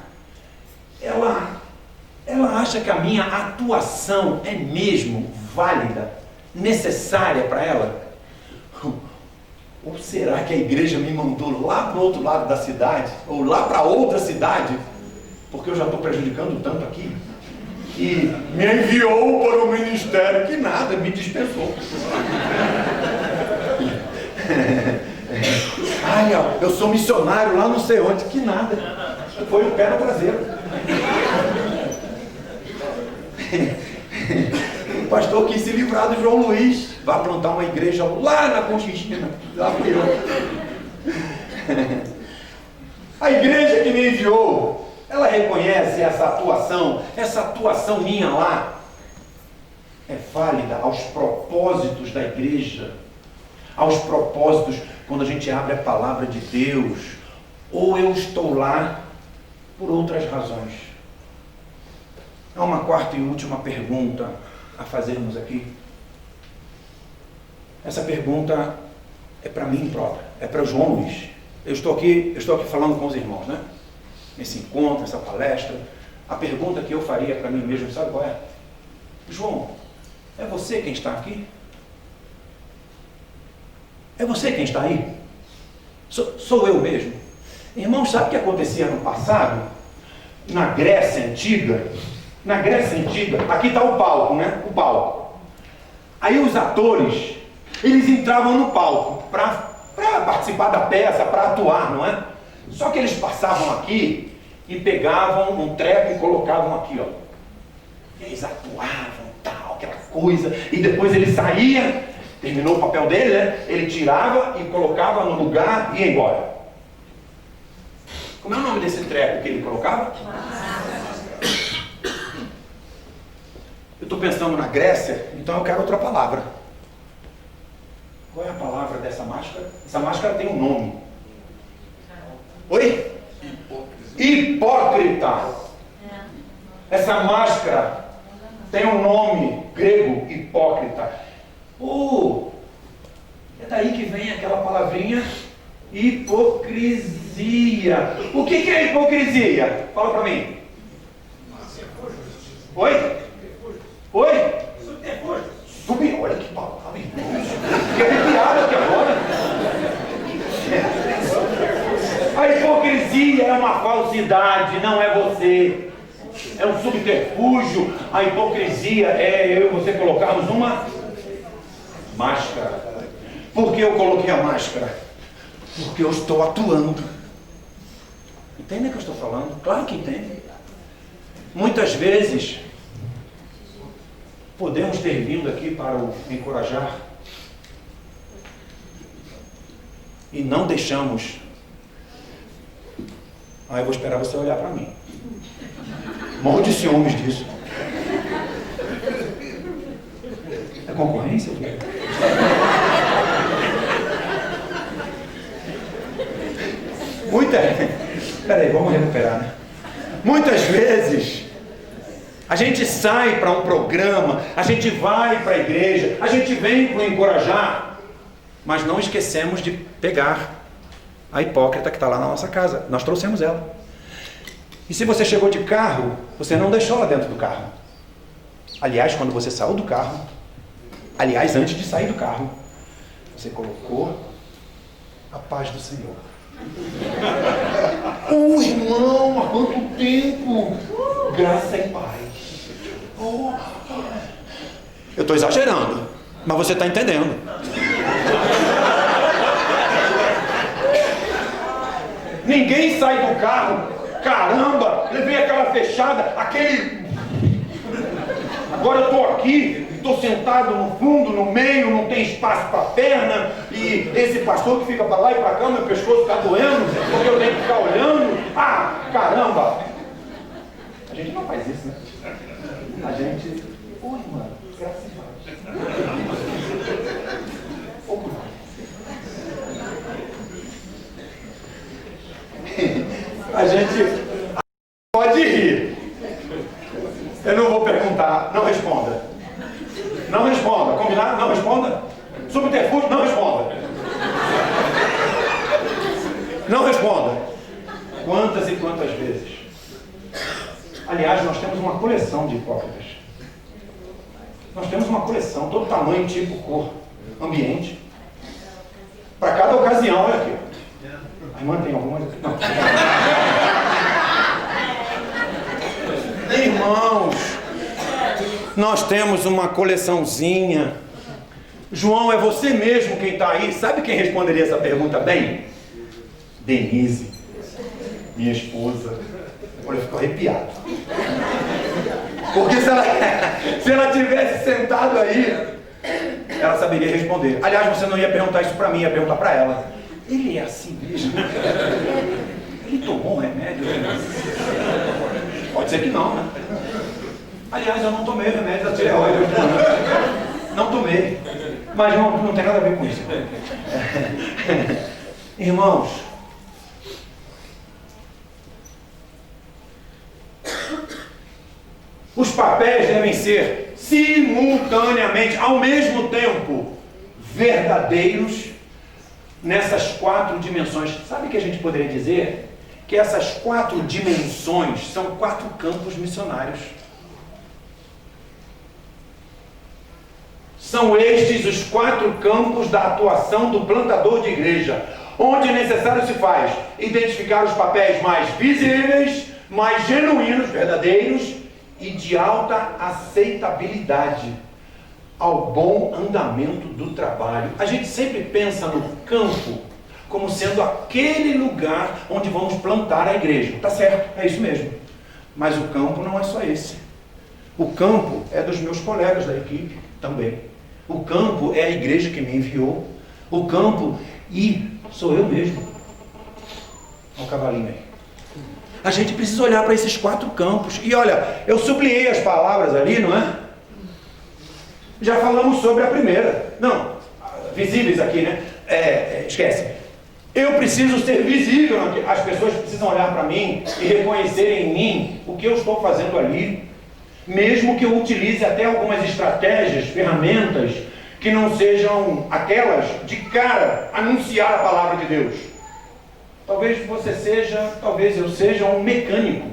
ela acha que a minha atuação é mesmo válida, necessária para ela? Ou será que a igreja me mandou lá para o outro lado da cidade, ou lá para outra cidade, porque eu já estou prejudicando tanto aqui, e me enviou para o ministério, que nada, me dispensou. Ai, eu sou missionário lá não sei onde, que nada, foi o pé no traseiro. O pastor quis se livrar do João Luiz, vai plantar uma igreja lá na Conchinchina, lá fui eu. A igreja que me enviou, ela reconhece essa atuação minha lá, é válida aos propósitos da igreja, aos propósitos quando a gente abre a palavra de Deus, ou eu estou lá por outras razões? Há uma quarta e última pergunta a fazermos aqui. Essa pergunta é para mim próprio, é para o João Luiz. Eu estou aqui falando com os irmãos, né? Nesse encontro, essa palestra. A pergunta que eu faria para mim mesmo, sabe qual é? João, é você quem está aqui? É você quem está aí? Sou eu mesmo? Irmãos, sabe o que acontecia no passado? Na Grécia Antiga, aqui está o palco, né? O palco. Aí os atores, eles entravam no palco para participar da peça, para atuar, não é? Só que eles passavam aqui e pegavam um treco e colocavam aqui, ó. E eles atuavam, tal, aquela coisa. E depois ele saía, Terminou o papel dele, né? Ele tirava e colocava no lugar e ia embora. Como é o nome desse treco que ele colocava? Eu estou pensando na Grécia, então eu quero outra palavra. Qual é a palavra dessa máscara? Essa máscara tem um nome. Oi? Hipócrita. Essa máscara tem um nome grego, hipócrita. É daí que vem aquela palavrinha hipocrisia. O que é hipocrisia? Fala para mim. Oi? Oi? Subterfúgio. Olha que palavra, irmão. Fiquei arrepiado aqui agora. A hipocrisia é uma falsidade, não é você. É um subterfúgio. A hipocrisia é eu e você colocarmos uma máscara. Por que eu coloquei a máscara? Porque eu estou atuando. Entende o que eu estou falando? Claro que entende. Muitas vezes podemos ter vindo aqui para o encorajar e não deixamos. Eu vou esperar você olhar para mim. Morro de ciúmes disso. É concorrência? Peraí, vamos recuperar, né? Muitas vezes a gente sai para um programa, a gente vai para a igreja, a gente vem para encorajar, mas não esquecemos de pegar a hipócrita que está lá na nossa casa. Nós trouxemos ela. E se você chegou de carro, você não deixou ela dentro do carro. Aliás, quando você saiu do carro, antes de sair do carro, você colocou a paz do Senhor. Irmão, há quanto tempo? Graça e paz. Eu estou exagerando, mas você está entendendo. Ninguém sai do carro, caramba, levei aquela fechada, agora eu estou aqui, estou sentado no fundo, no meio, não tem espaço para a perna, e esse pastor que fica para lá e para cá, meu pescoço está doendo, porque eu tenho que ficar olhando. Caramba! A gente não faz isso, né? A gente... Oi, mano, graças a Deus. A gente pode rir. Eu não vou perguntar, não responda. Não responda, combinado? Não responda. Subterfúgio, não responda. Não responda. Quantas e quantas vezes? Aliás, nós temos uma coleção de hipócritas. Nós temos uma coleção, todo tamanho, tipo, cor, ambiente. Para cada ocasião, olha aqui. A irmã tem algumas aqui? Não. Irmãos, nós temos uma coleçãozinha. João, é você mesmo quem está aí? Sabe quem responderia essa pergunta bem? Denise, minha esposa. Olha, eu fico arrepiado. Porque se ela tivesse sentado aí, ela saberia responder. Aliás, você não ia perguntar isso para mim, ia perguntar para ela. Ele é assim mesmo? Ele tomou um remédio? Pode ser que não, né? Aliás, eu não tomei remédio da tireoide hoje de manhã. Não tomei. Mas não tem nada a ver com isso. Irmãos, os papéis devem ser simultaneamente, ao mesmo tempo, verdadeiros nessas 4 dimensões. Sabe o que a gente poderia dizer? Que essas 4 dimensões são 4 campos missionários. São estes os 4 campos da atuação do plantador de igreja, onde necessário se faz identificar os papéis mais visíveis, mais genuínos, verdadeiros e de alta aceitabilidade ao bom andamento do trabalho. A gente sempre pensa no campo como sendo aquele lugar onde vamos plantar a igreja. Tá certo, é isso mesmo. Mas o campo não é só esse. O campo é dos meus colegas da equipe também. O campo é a igreja que me enviou. O campo sou eu mesmo. Olha o cavalinho aí. A gente precisa olhar para esses 4 campos. E olha, eu sublinhei as palavras ali, não é? Já falamos sobre a primeira. Não, visíveis aqui, né? Esquece. Eu preciso ser visível. As pessoas precisam olhar para mim e reconhecerem em mim o que eu estou fazendo ali. Mesmo que eu utilize até algumas estratégias, ferramentas, que não sejam aquelas de cara anunciar a palavra de Deus. Talvez você seja, talvez eu seja um mecânico.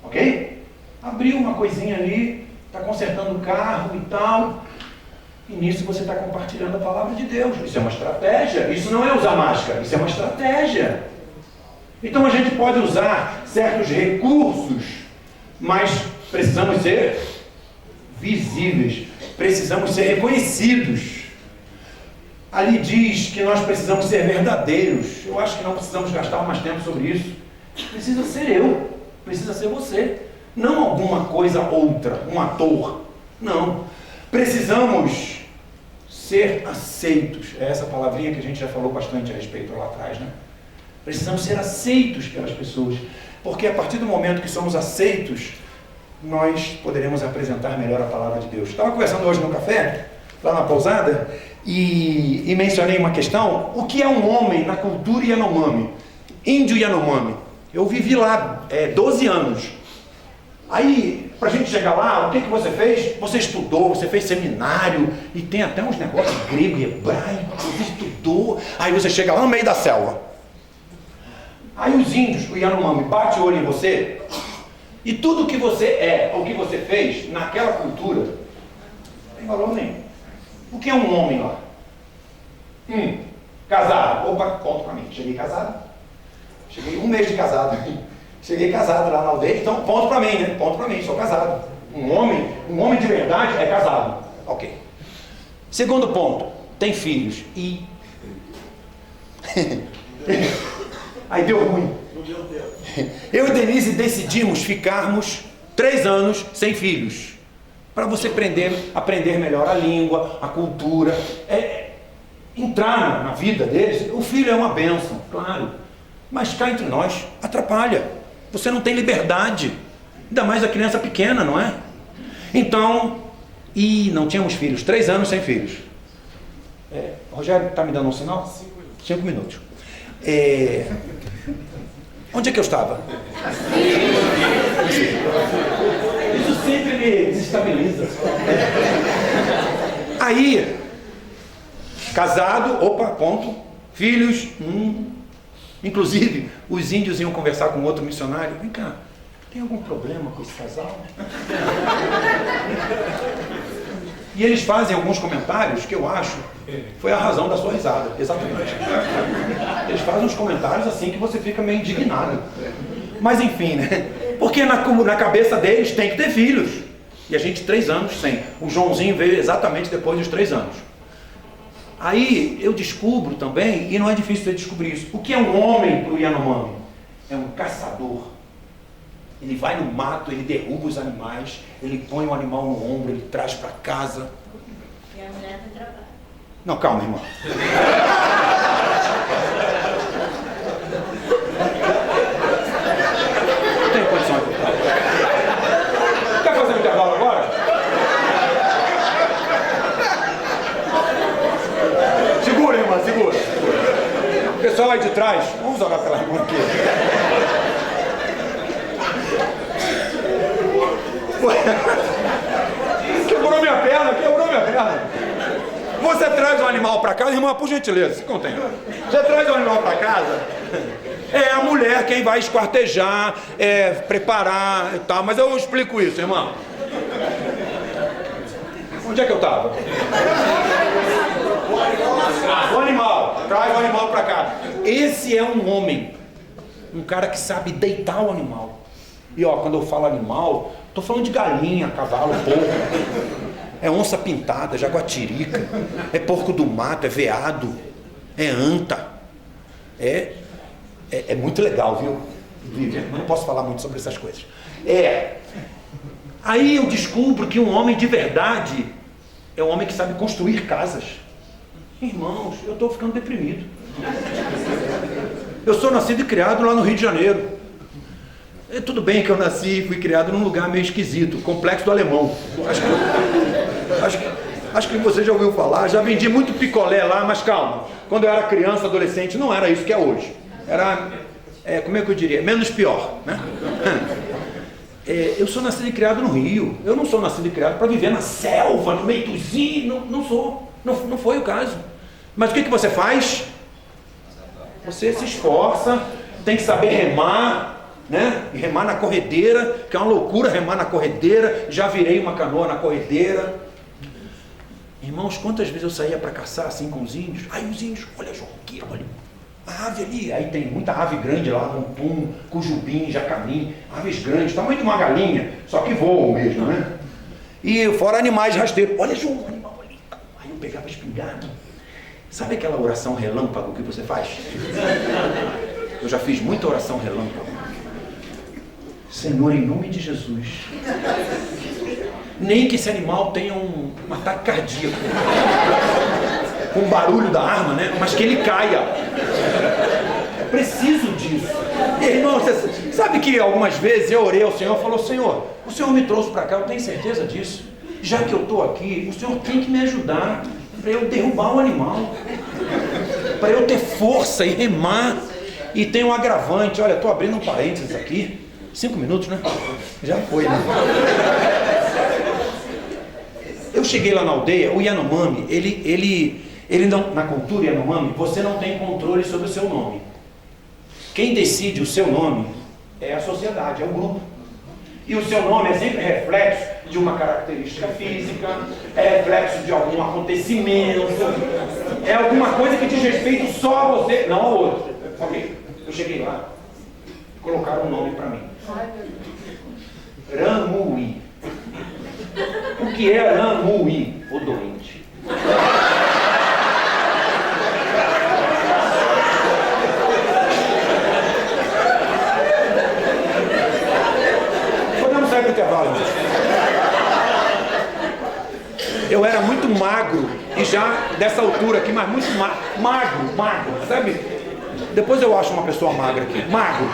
Ok? Abriu uma coisinha ali, está consertando o carro e tal. E nisso você está compartilhando a palavra de Deus. Isso é uma estratégia. Isso não é usar máscara, isso é uma estratégia. Então a gente pode usar certos recursos, mas precisamos ser visíveis. Precisamos ser reconhecidos. Ali diz que nós precisamos ser verdadeiros. Eu acho que não precisamos gastar mais tempo sobre isso. Precisa ser eu, precisa ser você. Não alguma coisa outra, um ator. Não. Precisamos ser aceitos. É essa palavrinha que a gente já falou bastante a respeito lá atrás, né? Precisamos ser aceitos pelas pessoas. Porque a partir do momento que somos aceitos, nós poderemos apresentar melhor a palavra de Deus. Estava conversando hoje no café, lá na pousada, e mencionei uma questão. O que é um homem na cultura Yanomami? Índio Yanomami. Eu vivi lá 12 anos. Aí, para a gente chegar lá, o que você fez? Você estudou, você fez seminário, e tem até uns negócios grego e hebraico, você estudou. Aí você chega lá no meio da selva. Aí os índios, o Yanomami, bate o olho em você, e tudo que você é, ou que você fez naquela cultura, não tem valor nenhum. O que é um homem lá? Casado. Opa, conta pra mim. Cheguei casado. Cheguei 1 mês de casado. Cheguei casado lá na aldeia. Então, ponto pra mim, né? Ponto pra mim, sou casado. Um homem de verdade é casado. Ok. Segundo ponto, tem filhos. E... aí deu ruim. Eu e Denise decidimos ficarmos 3 anos sem filhos. Para você aprender melhor a língua, a cultura, entrar na vida deles. O filho é uma bênção, claro, mas cá entre nós atrapalha. Você não tem liberdade, ainda mais a criança pequena, não é? Então, não tínhamos filhos, 3 anos sem filhos. Rogério, está me dando um sinal? 5 minutos. Onde é que eu estava? Isso sempre me desestabiliza. Aí, casado, opa, ponto. Filhos, Inclusive, os índios iam conversar com outro missionário. Vem cá, tem algum problema com esse casal? E eles fazem alguns comentários que eu acho foi a razão da sua risada. Exatamente. Eles fazem uns comentários assim que você fica meio indignado. Mas enfim, né? Porque na cabeça deles tem que ter filhos. E a gente 3 anos sem. O Joãozinho veio exatamente depois dos 3 anos. Aí eu descubro também, e não é difícil você descobrir isso, o que é um homem para o Yanomami? É um caçador. Ele vai no mato, ele derruba os animais, ele põe o animal no ombro, ele traz para casa. E a mulher vai trabalhar. Não, calma, irmão. Não tenho condições. Quer fazer um intervalo agora? Segura, irmã, segura. O pessoal aí de trás, vamos orar pela irmã aqui. Quebrou minha perna. Você traz um animal para casa, irmã, por gentileza, se contém. Você traz um animal para casa, é a mulher quem vai esquartejar, preparar e tal, mas eu explico isso, irmão. Onde é que eu estava? O animal, traz o animal para cá. Esse é um homem, um cara que sabe deitar o animal. E ó, quando eu falo animal, estou falando de galinha, cavalo, porco. É onça pintada, jaguatirica, é porco do mato, é veado, é anta. É muito legal, viu? Eu não posso falar muito sobre essas coisas. Aí eu descubro que um homem de verdade é um homem que sabe construir casas. Irmãos, eu estou ficando deprimido. Eu sou nascido e criado lá no Rio de Janeiro. Tudo bem que eu nasci e fui criado num lugar meio esquisito, Complexo do Alemão. Acho que você já ouviu falar, já vendi muito picolé lá, mas calma. Quando eu era criança, adolescente, não era isso que é hoje. Era, como é que eu diria? Menos pior, né? Eu sou nascido e criado no Rio. Eu não sou nascido e criado para viver na selva, no meio dos índios. Não sou. Não foi o caso. Mas o que você faz? Você se esforça, tem que saber remar, né? E remar na corredeira, que é uma loucura remar na corredeira. Já virei uma canoa na corredeira. Irmãos, quantas vezes eu saía para caçar assim com os índios? Aí os índios, olha João, aqui, olha a ave ali. Aí tem muita ave grande lá, mutum, cujubim, jacamim, aves grandes, tamanho de uma galinha, só que voam mesmo, né? E fora animais rasteiros. Olha João, animal ali. Aí eu pegava a espingarda. Sabe aquela oração relâmpago que você faz? Eu já fiz muita oração relâmpago. Senhor, em nome de Jesus, nem que esse animal tenha um ataque cardíaco, com o barulho da arma, né? Mas que ele caia. Preciso disso. Irmão, você sabe que algumas vezes eu orei ao Senhor e falou: Senhor, o Senhor me trouxe para cá, eu tenho certeza disso. Já que eu estou aqui, o Senhor tem que me ajudar para eu derrubar o animal, para eu ter força e remar. E tem um agravante, olha, estou abrindo um parênteses aqui. 5 minutos, né? Já foi, né? Eu cheguei lá na aldeia, o Yanomami, ele não, na cultura Yanomami, você não tem controle sobre o seu nome. Quem decide o seu nome é a sociedade, é o grupo. E o seu nome é sempre reflexo de uma característica física, é reflexo de algum acontecimento, é alguma coisa que diz respeito só a você, não ao outro. Ok, eu cheguei lá, colocaram um nome para mim. Ramui. O que é Ramui? O doente. Podemos sair do intervalo, gente. Eu era muito magro, e já dessa altura aqui, mas muito magro, sabe? Depois eu acho uma pessoa magra aqui, magro.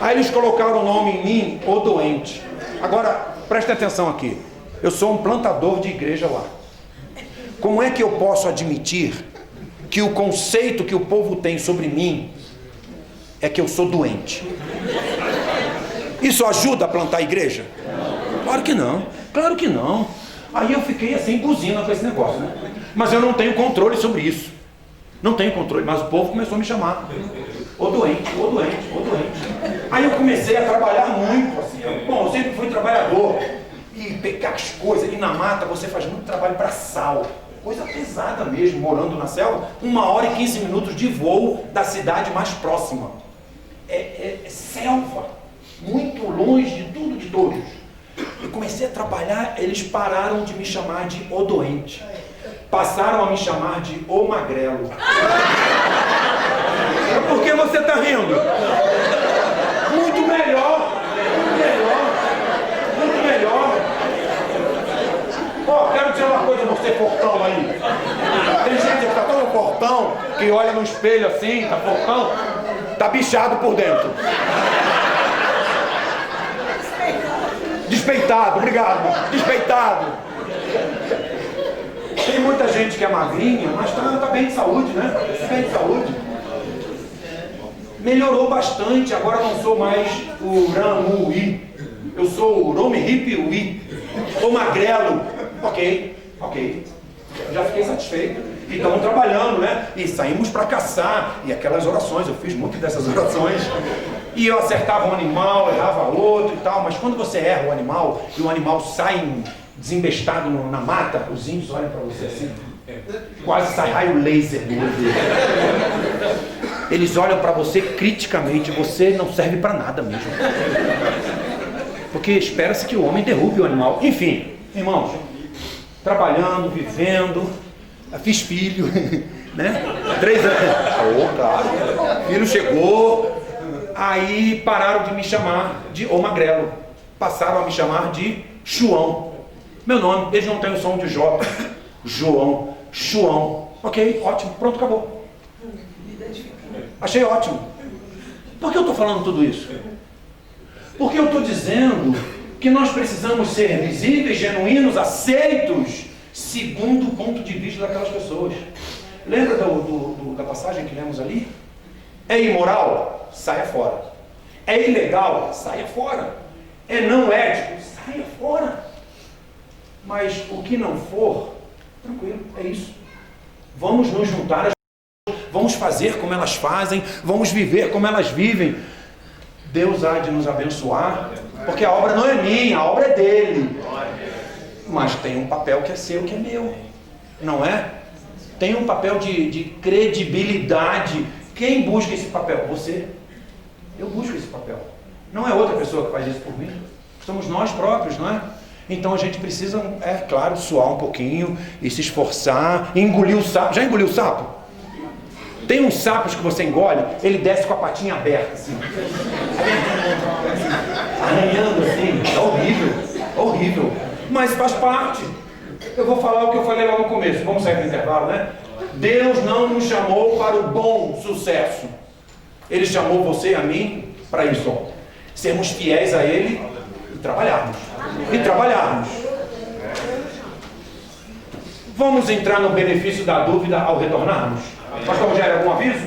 Aí eles colocaram o nome em mim, o doente. Agora, preste atenção aqui. Eu sou um plantador de igreja lá. Como é que eu posso admitir que o conceito que o povo tem sobre mim é que eu sou doente? Isso ajuda a plantar a igreja? Claro que não, claro que não. Aí eu fiquei assim, buzina com esse negócio, né? Mas eu não tenho controle sobre isso. Não tenho controle, mas o povo começou a me chamar. Ô doente, ô doente, ô doente. Aí eu comecei a trabalhar muito, assim. Bom, eu sempre fui trabalhador. E pegar as coisas. E na mata você faz muito trabalho para sal. Coisa pesada mesmo, morando na selva. 1h15 de voo da cidade mais próxima. É selva. Muito longe de tudo, de todos. Eu comecei a trabalhar, eles pararam de me chamar de o doente. Passaram a me chamar de o magrelo. Por que você está rindo? Muito melhor. Muito melhor. Ó, quero dizer uma coisa, você fortão aí. Tem gente que está tão fortão, que olha no espelho assim, tá fortão, tá bichado por dentro. Despeitado, obrigado. Despeitado. Tem muita gente que é magrinha, mas tá bem de saúde, né? Bem de saúde. Melhorou bastante, agora não sou mais o Ramui. Eu sou o Romihipiui, o magrelo. Ok. Já fiquei satisfeito. E estamos trabalhando, né? E saímos para caçar. E aquelas orações, eu fiz muito dessas orações. E eu acertava um animal, errava outro e tal. Mas quando você erra o animal e o animal sai desembestado na mata, os índios olham para você assim. Quase sai raio laser do olho dele. Eles olham para você criticamente. Você não serve para nada mesmo. Porque espera-se que o homem derrube o animal. Enfim, irmãos, trabalhando, vivendo, fiz filho, né? 3 anos. Oh, claro. Filho chegou. Aí pararam de me chamar de o magrelo. Passaram a me chamar de João. Meu nome, eles não têm o som de J, João, João. Ok, ótimo, pronto, acabou. Achei ótimo. Por que eu estou falando tudo isso? Porque eu estou dizendo que nós precisamos ser visíveis, genuínos, aceitos, segundo o ponto de vista daquelas pessoas. Lembra da passagem que lemos ali? É imoral? Saia fora. É ilegal? Saia fora. É não ético? Saia fora. Mas o que não for, tranquilo, é isso. Vamos nos juntar, vamos fazer como elas fazem, vamos viver como elas vivem. Deus há de nos abençoar, porque a obra não é minha, a obra é dele. Mas tem um papel que é seu, que é meu, não é? Tem um papel de credibilidade. Quem busca esse papel? Você. Eu busco esse papel. Não é outra pessoa que faz isso por mim. Somos nós próprios, não é? Então a gente precisa, é claro, suar um pouquinho e se esforçar, engolir o sapo. Já engoliu o sapo? Tem uns sapos que você engole, ele desce com a patinha aberta, assim. Arranhando assim. É horrível, horrível. Mas faz parte. Eu vou falar o que eu falei lá no começo. Vamos sair do intervalo, né? Deus não nos chamou para o bom sucesso. Ele chamou você e a mim para isso. Sermos fiéis a Ele e trabalharmos. E trabalharmos. Vamos entrar no benefício da dúvida ao retornarmos? Pastor Rogério, algum aviso?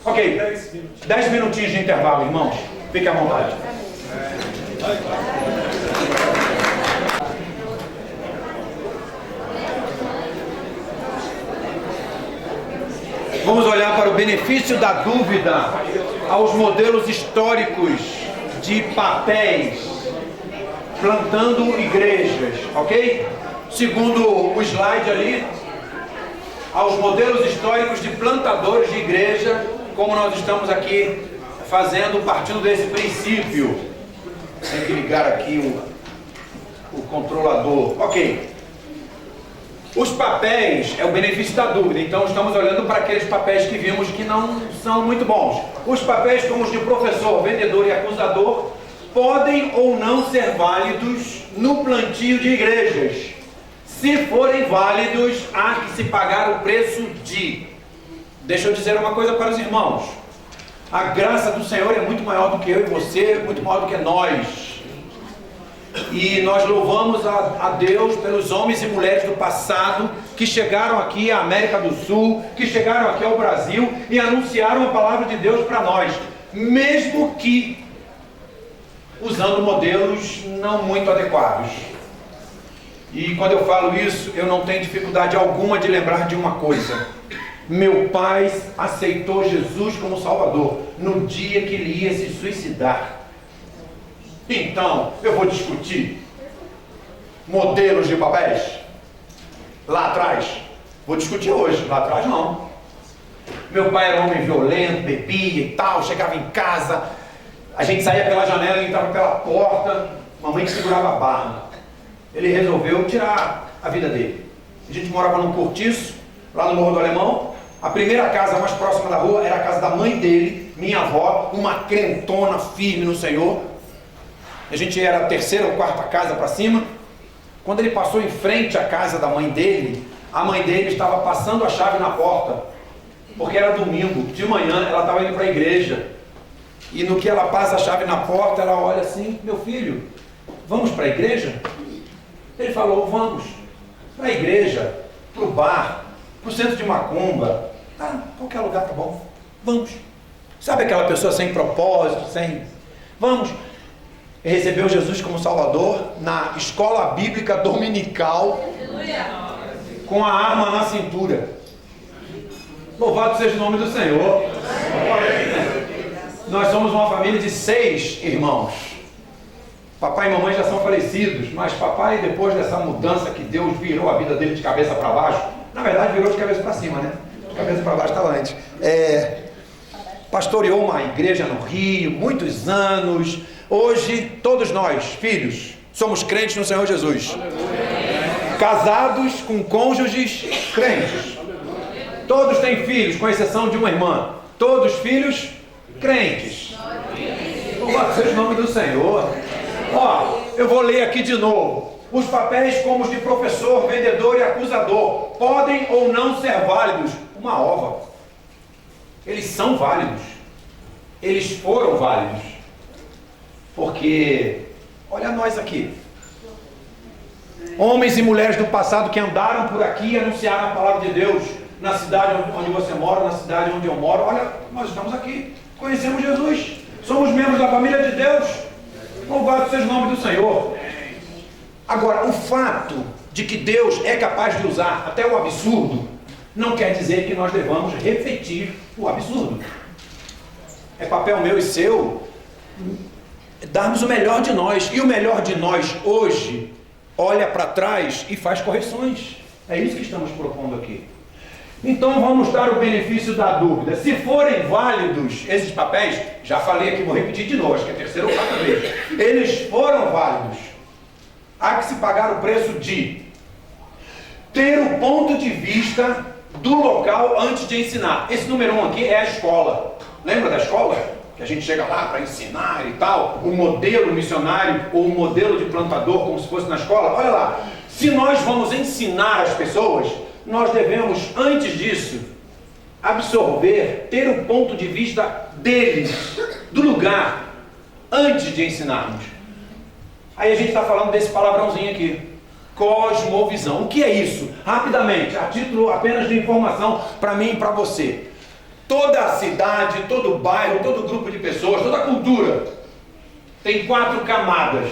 Ok. 10 minutinhos de intervalo, irmãos. Fique à vontade. Vamos olhar para o benefício da dúvida aos modelos históricos de papéis plantando igrejas, ok? Segundo o slide ali, aos modelos históricos de plantadores de igreja, como nós estamos aqui fazendo, partindo desse princípio. Tem que ligar aqui o controlador. Ok. Os papéis é o benefício da dúvida, então estamos olhando para aqueles papéis que vimos que não são muito bons. Os papéis como os de professor, vendedor e acusador podem ou não ser válidos no plantio de igrejas. Se forem válidos, há que se pagar o preço de... Deixa eu dizer uma coisa para os irmãos. A graça do Senhor é muito maior do que eu e você, muito maior do que nós. E nós louvamos a Deus pelos homens e mulheres do passado que chegaram aqui à América do Sul, que chegaram aqui ao Brasil e anunciaram a palavra de Deus para nós, mesmo que usando modelos não muito adequados. E quando eu falo isso, eu não tenho dificuldade alguma de lembrar de uma coisa. Meu pai aceitou Jesus como Salvador no dia que ele ia se suicidar. Então, eu vou discutir modelos de papéis lá atrás. Vou discutir hoje, lá atrás não. Meu pai era um homem violento, bebia e tal, chegava em casa, a gente saía pela janela, ele entrava pela porta, mamãe que segurava a barra. Ele resolveu tirar a vida dele. A gente morava num cortiço, lá no Morro do Alemão. A primeira casa mais próxima da rua era a casa da mãe dele, minha avó, uma crentona firme no Senhor. A gente era a terceira ou quarta casa para cima. Quando ele passou em frente à casa da mãe dele, a mãe dele estava passando a chave na porta, porque era domingo, de manhã ela estava indo para a igreja. E no que ela passa a chave na porta, ela olha assim: meu filho, vamos para a igreja? Ele falou: vamos. Para a igreja, para o bar, para o centro de macumba, qualquer lugar tá bom, vamos. Sabe aquela pessoa sem propósito, vamos. Ele recebeu Jesus como Salvador na escola bíblica dominical, com a arma na cintura. Louvado seja o nome do Senhor. Nós somos uma família de 6 irmãos. Papai e mamãe já são falecidos, mas papai, depois dessa mudança que Deus virou a vida dele de cabeça para baixo, na verdade virou de cabeça para cima, né? De cabeça para baixo estava antes. Pastoreou uma igreja no Rio, muitos anos. Hoje, todos nós, filhos, somos crentes no Senhor Jesus. Casados com cônjuges crentes. Todos têm filhos, com exceção de uma irmã. Todos filhos crentes. Louvado seja o nome do Senhor. Ó, eu vou ler aqui de novo. Os papéis como os de professor, vendedor e acusador podem ou não ser válidos. Uma ova. Eles são válidos. Eles foram válidos. Porque, olha nós aqui. Homens e mulheres do passado que andaram por aqui e anunciaram a palavra de Deus na cidade onde você mora, na cidade onde eu moro. Olha, nós estamos aqui. Conhecemos Jesus. Somos membros da família de Deus. Louvado seja o nome do Senhor. Agora, o fato de que Deus é capaz de usar até o absurdo, não quer dizer que nós devamos refletir o absurdo. É papel meu e seu darmos o melhor de nós. E o melhor de nós hoje olha para trás e faz correções. É isso que estamos propondo aqui. Então vamos dar o benefício da dúvida. Se forem válidos esses papéis, já falei aqui, vou repetir de novo, acho que é a terceira ou quarta vez. Eles foram válidos. Há que se pagar o preço de ter o ponto de vista do local antes de ensinar. Esse número 1 aqui é a escola. Lembra da escola? Que a gente chega lá para ensinar e tal. O modelo missionário ou o modelo de plantador, como se fosse na escola. Olha lá. Se nós vamos ensinar as pessoas, nós devemos, antes disso, absorver, ter o ponto de vista deles, do lugar, antes de ensinarmos. Aí a gente está falando desse palavrãozinho aqui, cosmovisão. O que é isso? Rapidamente, a título apenas de informação para mim e para você. Toda a cidade, todo o bairro, todo grupo de pessoas, toda a cultura tem 4 camadas.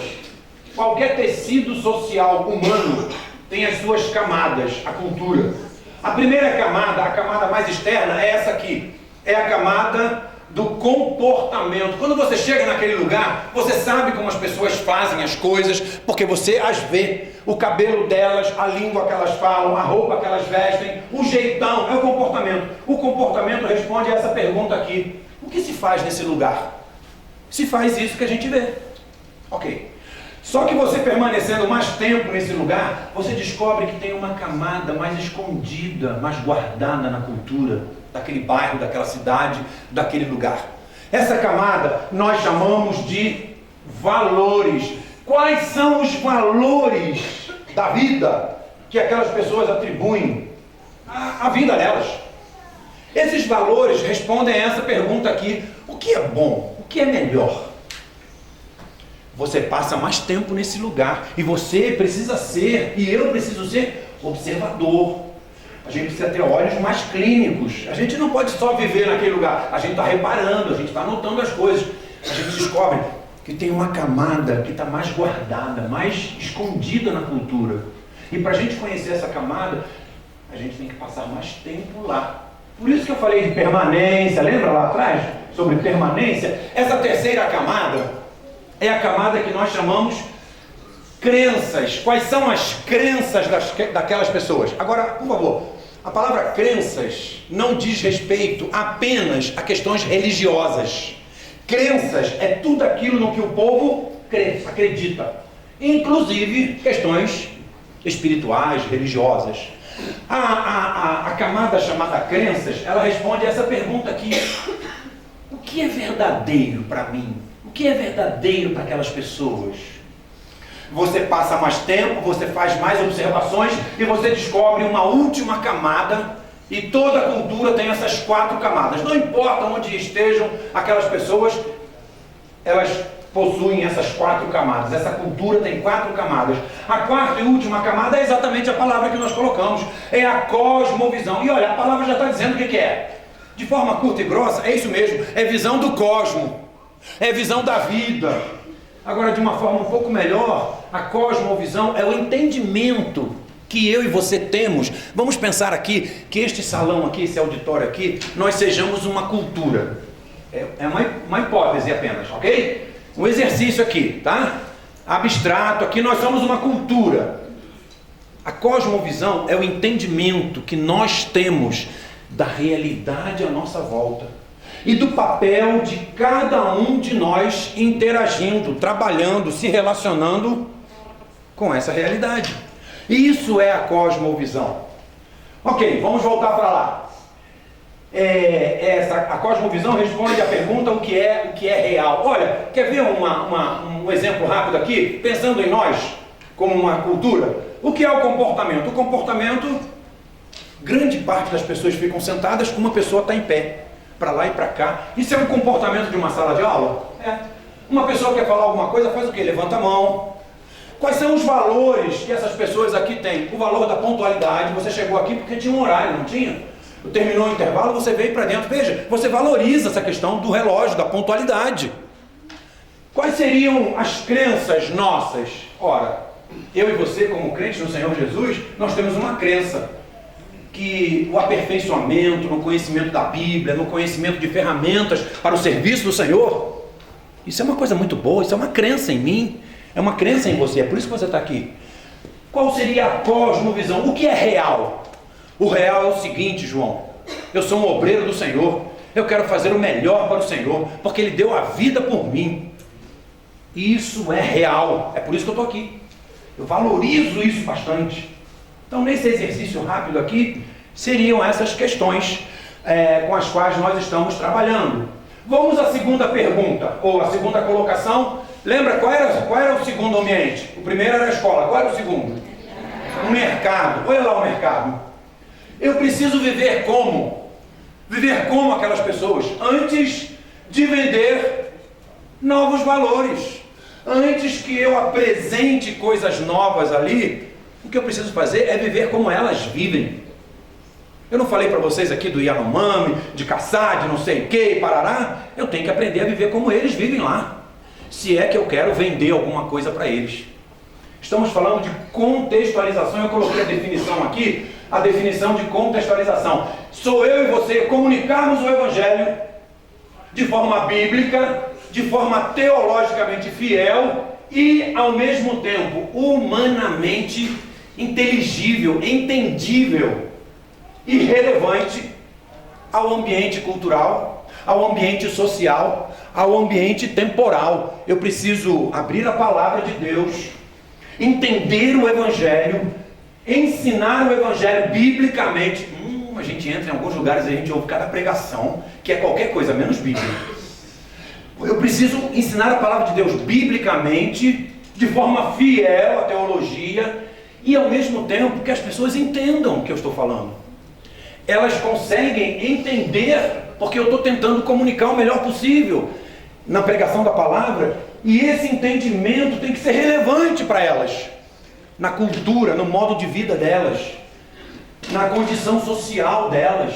Qualquer tecido social humano tem as suas camadas, a cultura. A primeira camada, a camada mais externa, é essa aqui. É a camada do comportamento. Quando você chega naquele lugar, você sabe como as pessoas fazem as coisas, porque você as vê. O cabelo delas, a língua que elas falam, a roupa que elas vestem, o jeitão, é o comportamento. O comportamento responde a essa pergunta aqui. O que se faz nesse lugar? Se faz isso que a gente vê. Ok. Só que você permanecendo mais tempo nesse lugar, você descobre que tem uma camada mais escondida, mais guardada na cultura daquele bairro, daquela cidade, daquele lugar. Essa camada nós chamamos de valores. Quais são os valores da vida que aquelas pessoas atribuem à vida delas? Esses valores respondem a essa pergunta aqui: o que é bom? O que é melhor? Você passa mais tempo nesse lugar e você precisa ser, e eu preciso ser, observador. A gente precisa ter olhos mais clínicos. A gente não pode só viver naquele lugar. A gente está reparando, a gente está notando as coisas. A gente descobre que tem uma camada que está mais guardada, mais escondida na cultura. E para a gente conhecer essa camada, a gente tem que passar mais tempo lá. Por isso que eu falei de permanência, lembra lá atrás? Sobre permanência. Essa terceira camada é a camada que nós chamamos crenças. Quais são as crenças daquelas pessoas? Agora, por favor, a palavra crenças não diz respeito apenas a questões religiosas. Crenças é tudo aquilo no que o povo crê, acredita, inclusive questões espirituais, religiosas. A camada chamada crenças, ela responde a essa pergunta aqui: o que é verdadeiro para mim? O que é verdadeiro para aquelas pessoas? Você passa mais tempo, você faz mais observações e você descobre uma última camada. E toda a cultura tem essas 4 camadas. Não importa onde estejam aquelas pessoas, elas possuem essas 4 camadas. Essa cultura tem 4 camadas. A quarta e última camada é exatamente a palavra que nós colocamos. É a cosmovisão. E olha, a palavra já está dizendo o que é. De forma curta e grossa, é isso mesmo. É visão do cosmo. É visão da vida. Agora, de uma forma um pouco melhor, a cosmovisão é o entendimento que eu e você temos. Vamos pensar aqui que este salão aqui, esse auditório aqui, nós sejamos uma cultura. É uma hipótese apenas, ok? Um exercício aqui, tá? Abstrato, aqui nós somos uma cultura. A cosmovisão é o entendimento que nós temos da realidade à nossa volta e do papel de cada um de nós interagindo, trabalhando, se relacionando com essa realidade. Isso é a cosmovisão. Ok, vamos voltar para lá. A cosmovisão responde à pergunta o que é real. Olha, quer ver um exemplo rápido aqui? Pensando em nós, como uma cultura. O que é o comportamento? O comportamento, grande parte das pessoas ficam sentadas, uma pessoa está em pé, para lá e para cá. Isso é um comportamento de uma sala de aula? É. Uma pessoa quer falar alguma coisa, faz o quê? Levanta a mão. Quais são os valores que essas pessoas aqui têm? O valor da pontualidade. Você chegou aqui porque tinha um horário, não tinha? Terminou o intervalo, você veio para dentro. Veja, você valoriza essa questão do relógio, da pontualidade. Quais seriam as crenças nossas? Ora, eu e você, como crentes no Senhor Jesus, nós temos uma crença que o aperfeiçoamento no conhecimento da Bíblia, no conhecimento de ferramentas para o serviço do Senhor, isso é uma coisa muito boa, isso é uma crença em mim, é uma crença em você, é por isso que você está aqui. Qual seria a cosmovisão? O que é real? O real é o seguinte, João, eu sou um obreiro do Senhor, eu quero fazer o melhor para o Senhor, porque Ele deu a vida por mim. Isso é real, é por isso que eu estou aqui. Eu valorizo isso bastante. Então, nesse exercício rápido aqui, seriam essas questões com as quais nós estamos trabalhando. Vamos à segunda pergunta, ou à segunda colocação. Lembra qual era o segundo ambiente? O primeiro era a escola, qual era o segundo? O mercado. Olha lá o mercado. Eu preciso viver como? Viver como aquelas pessoas? Antes de vender novos valores. Antes que eu apresente coisas novas ali, o que eu preciso fazer é viver como elas vivem. Eu não falei para vocês aqui do Yanomami, de caçar, de não sei o que, parará. Eu tenho que aprender a viver como eles vivem lá. Se é que eu quero vender alguma coisa para eles. Estamos falando de contextualização. Eu coloquei a definição aqui, a definição de contextualização. Sou eu e você comunicarmos o Evangelho de forma bíblica, de forma teologicamente fiel e, ao mesmo tempo, humanamente inteligível, entendível e relevante ao ambiente cultural, ao ambiente social, ao ambiente temporal. Eu preciso abrir a palavra de Deus, entender o Evangelho, ensinar o Evangelho biblicamente. A gente entra em alguns lugares e a gente ouve cada pregação, que é qualquer coisa, menos Bíblia. Eu preciso ensinar a palavra de Deus biblicamente, de forma fiel à teologia, e ao mesmo tempo que as pessoas entendam o que eu estou falando. Elas conseguem entender, porque eu estou tentando comunicar o melhor possível na pregação da palavra, e esse entendimento tem que ser relevante para elas, na cultura, no modo de vida delas, na condição social delas.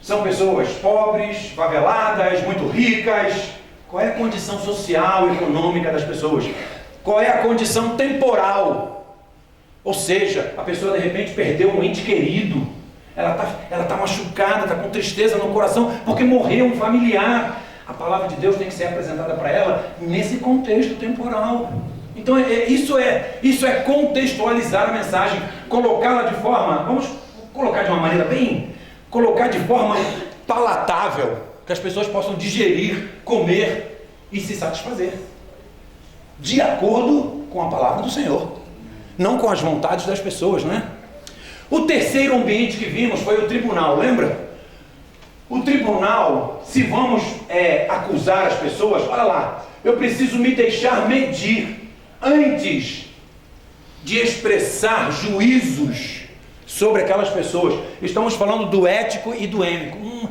São pessoas pobres, faveladas, muito ricas. Qual é a condição social e econômica das pessoas? Qual é a condição temporal? Ou seja, a pessoa de repente perdeu um ente querido. Ela está machucada, está com tristeza no coração, porque morreu um familiar. A palavra de Deus tem que ser apresentada para ela nesse contexto temporal. Então isso é contextualizar a mensagem, colocá-la de forma, vamos colocar de uma maneira bem, colocar de forma palatável, que as pessoas possam digerir, comer e se satisfazer, de acordo com a palavra do Senhor, não com as vontades das pessoas, não é? O terceiro ambiente que vimos foi o tribunal, lembra? O tribunal, se vamos acusar as pessoas, olha lá, eu preciso me deixar medir antes de expressar juízos sobre aquelas pessoas. Estamos falando do ético e do êmico.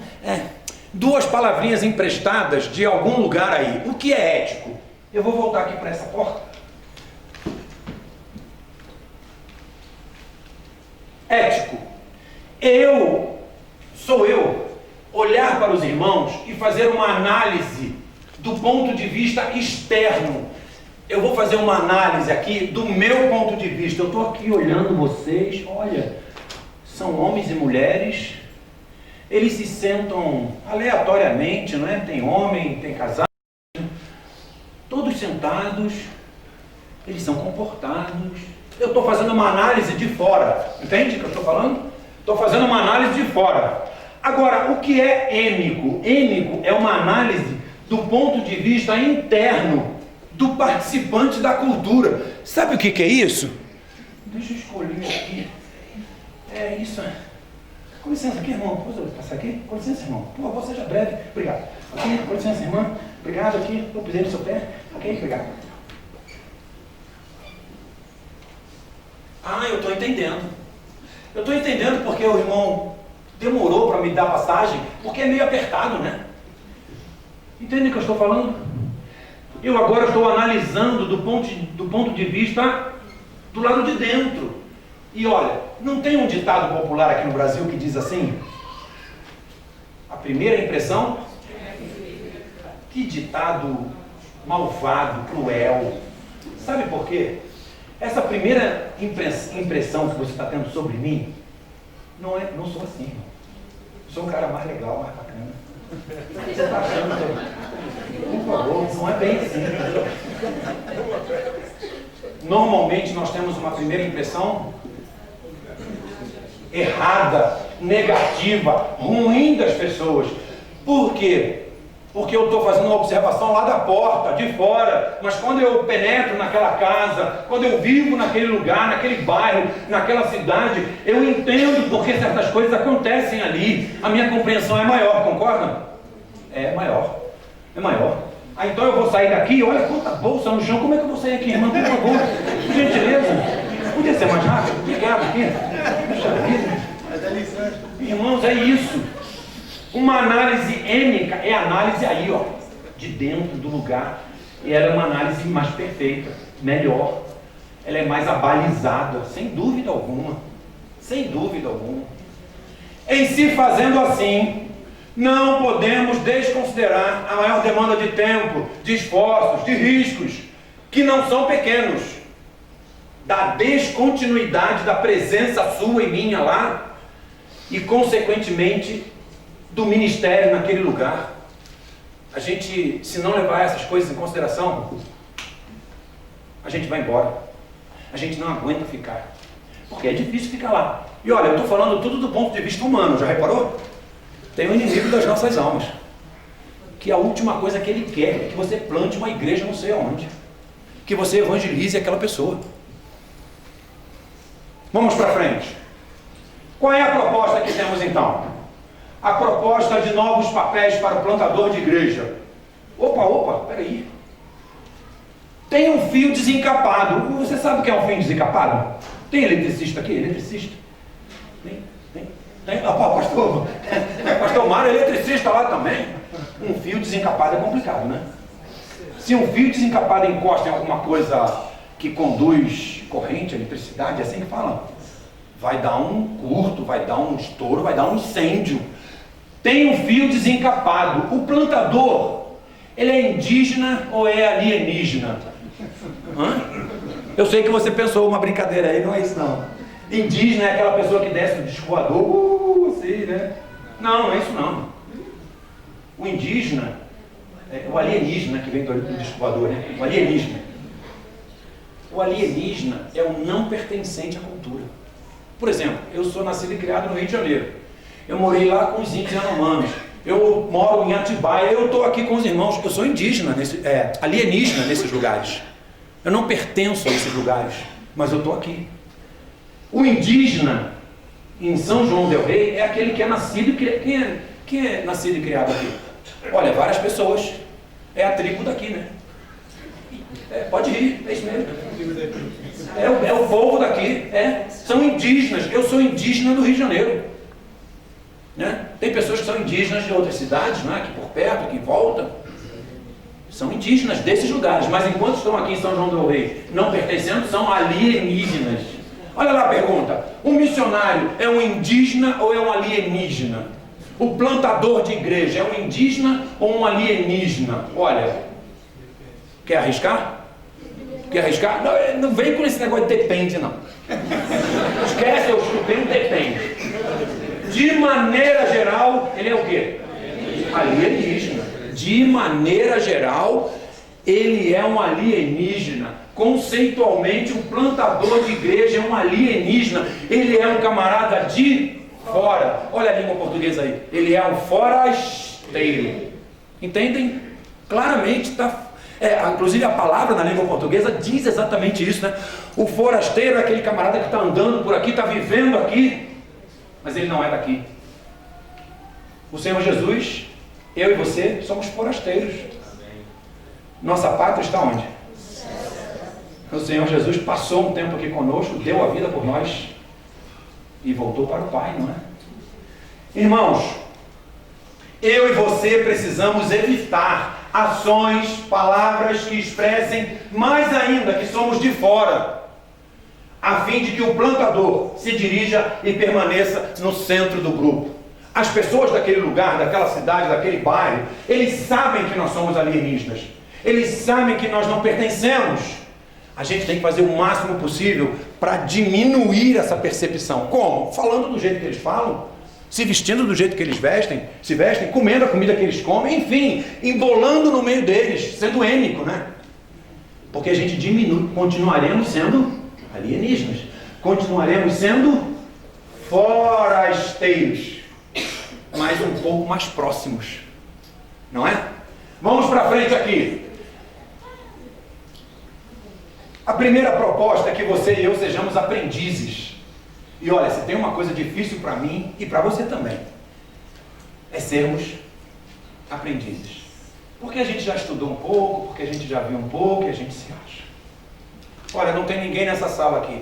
Duas palavrinhas emprestadas de algum lugar aí. O que é ético? Eu vou voltar aqui para essa porta. Ético. Sou eu olhar para os irmãos e fazer uma análise do ponto de vista externo. Eu vou fazer uma análise aqui do meu ponto de vista. Eu estou aqui olhando vocês, olha, são homens e mulheres, eles se sentam aleatoriamente, não é? Tem homem, tem casal, todos sentados, eles são comportados. Eu estou fazendo uma análise de fora, entende o que eu estou falando? Estou fazendo uma análise de fora. Agora, o que é êmico? Êmico é uma análise do ponto de vista interno do participante da cultura. Sabe o que é isso? Deixa eu escolher aqui. É isso. Com licença aqui, irmão. Posso passar aqui? Com licença, irmão. Por favor, seja breve. Obrigado. Aqui, com licença, irmã. Obrigado aqui. Eu pisei no seu pé. Ok, obrigado. Ah, eu estou entendendo. Eu estou entendendo porque o irmão demorou para me dar passagem, porque é meio apertado, né? Entendem o que eu estou falando? Eu agora estou analisando do ponto de vista do lado de dentro. E olha, não tem um ditado popular aqui no Brasil que diz assim: a primeira impressão? Que ditado malvado, cruel. Sabe por quê? Essa primeira impressão que você está tendo sobre mim, não sou assim, irmão. Sou um cara mais legal, mais bacana. Você está achando? Por favor, não é bem assim. Normalmente nós temos uma primeira impressão errada, negativa, ruim das pessoas. Por quê? Porque eu estou fazendo uma observação lá da porta, de fora, mas quando eu penetro naquela casa, quando eu vivo naquele lugar, naquele bairro, naquela cidade, eu entendo porque certas coisas acontecem ali. A minha compreensão é maior, concorda? É maior. Ah, então eu vou sair daqui, olha quanta bolsa no chão, como é que eu vou sair aqui, irmão? Por favor, por gentileza. Podia ser mais rápido? Obrigado aqui. Puxa vida. Irmãos, é isso. Uma análise ênica é análise aí, ó, de dentro do lugar. E ela é uma análise mais perfeita, melhor. Ela é mais abalizada, sem dúvida alguma. Sem dúvida alguma. Em se fazendo assim, não podemos desconsiderar a maior demanda de tempo, de esforços, de riscos, que não são pequenos, da descontinuidade da presença sua e minha lá, e consequentemente do ministério naquele lugar. A gente, se não levar essas coisas em consideração, a gente vai embora. A gente não aguenta ficar, porque é difícil ficar lá. E olha, eu estou falando tudo do ponto de vista humano, já reparou? Tem um inimigo das nossas almas, que a última coisa que ele quer é que você plante uma igreja não sei aonde, que você evangelize aquela pessoa. Vamos para frente. Qual é a proposta que temos então? A proposta de novos papéis para o plantador de igreja. Opa, peraí. Tem um fio desencapado. Você sabe o que é um fio desencapado? Tem eletricista aqui? Eletricista? Tem? Pastor Mário é eletricista lá também. Um fio desencapado é complicado, né? Se um fio desencapado encosta em alguma coisa que conduz corrente, eletricidade, é assim que fala, vai dar um curto, vai dar um estouro, vai dar um incêndio. Tem um fio desencapado. O plantador, ele é indígena ou é alienígena? Eu sei que você pensou uma brincadeira aí, não é isso não. Indígena é aquela pessoa que desce do disco voador, assim, né? Não é isso não. O indígena, o alienígena que vem do disco voador, né? O alienígena. O alienígena é o não pertencente à cultura. Por exemplo, eu sou nascido e criado no Rio de Janeiro. Eu morei lá com os índios Yanomamis. Eu moro em Atibaia, eu estou aqui com os irmãos. Eu sou indígena, alienígena nesses lugares. Eu não pertenço a esses lugares, mas eu estou aqui. O indígena em São João del Rei é aquele que é nascido e criado. Quem é nascido e criado aqui? Olha, várias pessoas. É a tribo daqui, né? Pode ir, é isso mesmo. É o povo daqui. São indígenas. Eu sou indígena do Rio de Janeiro. Né? Tem pessoas que são indígenas de outras cidades, né? Aqui por perto, aqui em volta. São indígenas desses lugares, mas enquanto estão aqui em São João del Rei não pertencendo, são alienígenas. Olha lá a pergunta: um missionário é um indígena ou é um alienígena? O plantador de igreja é um indígena ou um alienígena? Olha, quer arriscar? Quer arriscar? Não vem com esse negócio de depende, não. Esquece, eu escutei um depende. De maneira geral, ele é o quê? Alienígena. De maneira geral, ele é um alienígena. Conceitualmente, um plantador de igreja é um alienígena. Ele é um camarada de fora. Olha a língua portuguesa aí. Ele é um forasteiro. Entendem? Claramente está... inclusive a palavra na língua portuguesa diz exatamente isso, né? O forasteiro é aquele camarada que está andando por aqui, está vivendo aqui, mas ele não é daqui. O Senhor Jesus, eu e você, somos forasteiros. Nossa pátria está onde? O Senhor Jesus passou um tempo aqui conosco, deu a vida por nós e voltou para o Pai, não é? Irmãos, eu e você precisamos evitar ações, palavras que expressem mais ainda que somos de fora, a fim de que o plantador se dirija e permaneça no centro do grupo. As pessoas daquele lugar, daquela cidade, daquele bairro, eles sabem que nós somos alienígenas. Eles sabem que nós não pertencemos. A gente tem que fazer o máximo possível para diminuir essa percepção. Como? Falando do jeito que eles falam, se vestindo do jeito que eles se vestem, comendo a comida que eles comem, enfim, embolando no meio deles, sendo ênico, né? Porque a gente diminui, continuaremos sendo alienígenas, continuaremos sendo forasteiros, mas um pouco mais próximos, não é? Vamos para frente aqui. A primeira proposta é que você e eu sejamos aprendizes. E olha, se tem uma coisa difícil para mim e para você também, é sermos aprendizes. Porque a gente já estudou um pouco, porque a gente já viu um pouco e a gente se acha. Olha, não tem ninguém nessa sala aqui,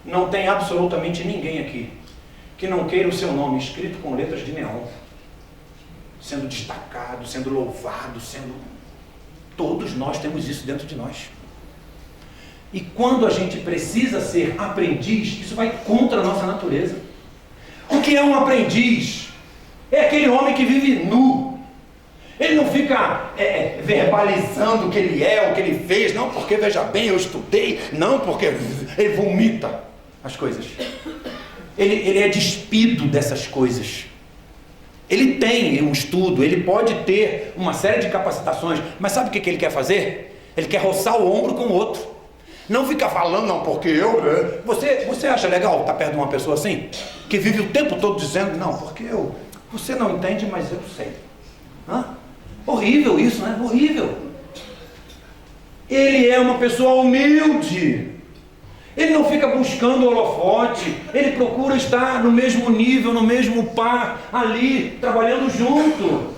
não tem absolutamente ninguém aqui que não queira o seu nome escrito com letras de neon, sendo destacado, sendo louvado, Todos nós temos isso dentro de nós. E quando a gente precisa ser aprendiz, isso vai contra a nossa natureza. O que é um aprendiz? É aquele homem que vive nu. Ele não fica verbalizando o que ele é, o que ele fez, não porque, veja bem, eu estudei, não porque ele vomita as coisas. Ele é despido dessas coisas. Ele tem um estudo, ele pode ter uma série de capacitações, mas sabe o que ele quer fazer? Ele quer roçar o ombro com o outro. Não fica falando, não, porque eu... Você acha legal estar perto de uma pessoa assim? Que vive o tempo todo dizendo, não, porque eu... Você não entende, mas eu sei. Horrível isso, né? Horrível. Ele é uma pessoa humilde. Ele não fica buscando holofote. Ele procura estar no mesmo nível, no mesmo par, ali, trabalhando junto.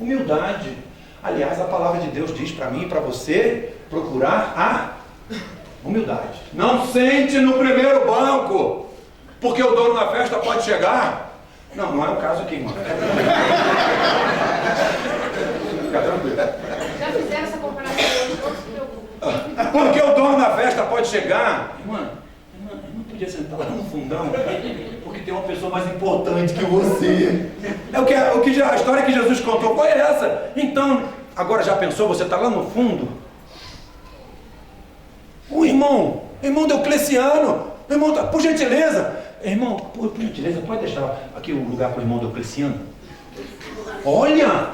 Humildade. Aliás, a palavra de Deus diz para mim e para você procurar a humildade. Não sente no primeiro banco, porque o dono da festa pode chegar. Não é o caso aqui, irmão. Fica tranquilo. Já fizeram essa comparação hoje, não se preocupe. Porque o dono da festa pode chegar. Irmã, não podia sentar lá no fundão, porque tem uma pessoa mais importante que você. A história que Jesus contou foi essa. Então, agora já pensou, você está lá no fundo? O irmão Diocleciano, por gentileza, irmão, por gentileza, pode deixar aqui o lugar para o irmão Diocleciano? Olha,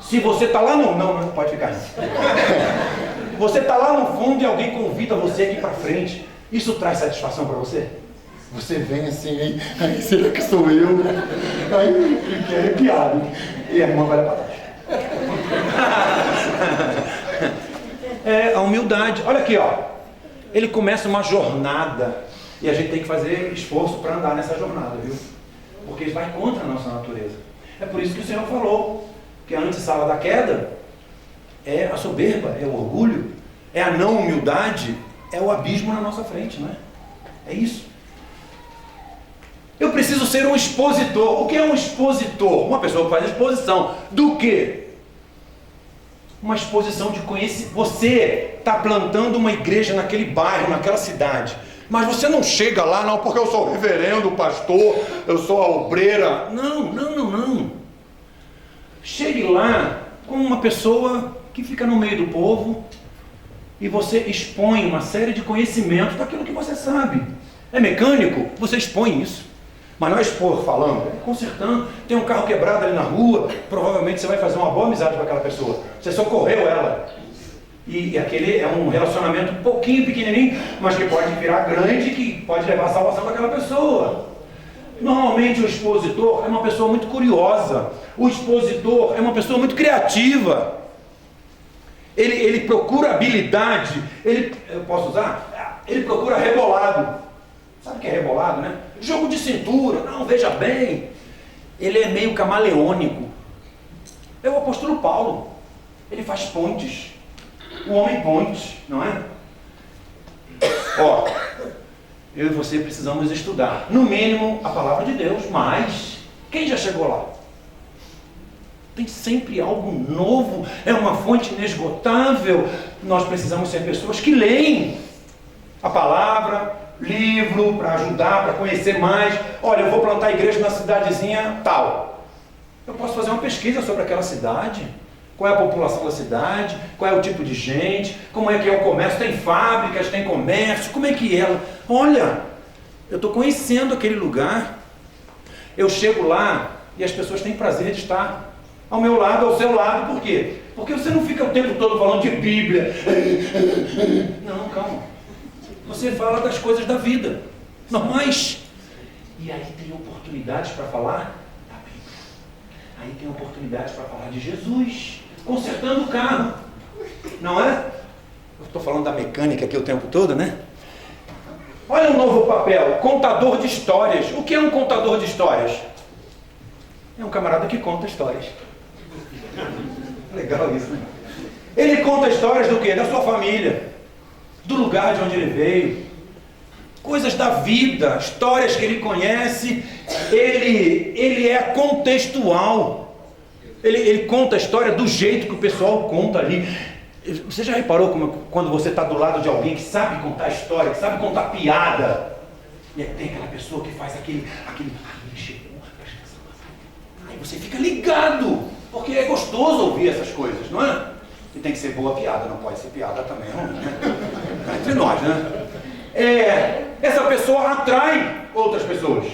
se você está lá no... Não, pode ficar. Você está lá no fundo e alguém convida você aqui para frente. Isso traz satisfação para você? Você vem assim, aí será que sou eu? Aí fiquei arrepiado. E a irmã vai lá para trás. É a humildade. Olha aqui, ó. Ele começa uma jornada e a gente tem que fazer esforço para andar nessa jornada, viu? Porque ele vai contra a nossa natureza. É por isso que o Senhor falou que a antessala da queda é a soberba, é o orgulho, é a não humildade, é o abismo na nossa frente, não é? É isso. Eu preciso ser um expositor. O que é um expositor? Uma pessoa que faz exposição. Do quê? Uma exposição de conhecimento. Você está plantando uma igreja naquele bairro, naquela cidade. Mas você não chega lá, não, porque eu sou o reverendo, o pastor, eu sou a obreira. Não. Chegue lá como uma pessoa que fica no meio do povo e você expõe uma série de conhecimentos daquilo que você sabe. É mecânico? Você expõe isso. Mas não é expor falando, é consertando. Tem um carro quebrado ali na rua, provavelmente você vai fazer uma boa amizade com aquela pessoa. Você socorreu ela. E aquele é um relacionamento um pouquinho pequenininho, mas que pode virar grande, que pode levar a salvação daquela pessoa. Normalmente o expositor é uma pessoa muito curiosa. O expositor é uma pessoa muito criativa. Ele procura habilidade. Eu posso usar? Ele procura rebolado. Sabe o que é rebolado, né? Jogo de cintura. Não, veja bem. Ele é meio camaleônico. É o apóstolo Paulo. Ele faz pontes. O homem ponte, não é? Ó, eu e você precisamos estudar, no mínimo, a palavra de Deus, mas quem já chegou lá? Tem sempre algo novo, é uma fonte inesgotável. Nós precisamos ser pessoas que leem a palavra, livro, para ajudar, para conhecer mais. Olha, eu vou plantar a igreja na cidadezinha tal. Eu posso fazer uma pesquisa sobre aquela cidade. Qual é a população da cidade? Qual é o tipo de gente? Como é que é o comércio? Tem fábricas, tem comércio? Como é que é? Olha, eu estou conhecendo aquele lugar. Eu chego lá e as pessoas têm prazer de estar ao meu lado, ao seu lado. Por quê? Porque você não fica o tempo todo falando de Bíblia. Não, calma. Você fala das coisas da vida, normais. E aí tem oportunidades para falar da Bíblia. Aí tem oportunidades para falar de Jesus, consertando o carro. Não é? Eu estou falando da mecânica aqui o tempo todo, né? Olha um novo papel, contador de histórias. O que é um contador de histórias? É um camarada que conta histórias. Legal isso, né? Ele conta histórias do quê? Da sua família, do lugar de onde ele veio, coisas da vida, histórias que ele conhece. Ele é contextual. Ele conta a história do jeito que o pessoal conta ali. Você já reparou como quando você está do lado de alguém que sabe contar história, que sabe contar piada, e aí tem aquela pessoa que faz aquele ele chegou, presta atenção. Aí você fica ligado, porque é gostoso ouvir essas coisas, não é? E tem que ser boa piada, não pode ser piada também ruim, né? Entre nós, né? Essa pessoa atrai outras pessoas.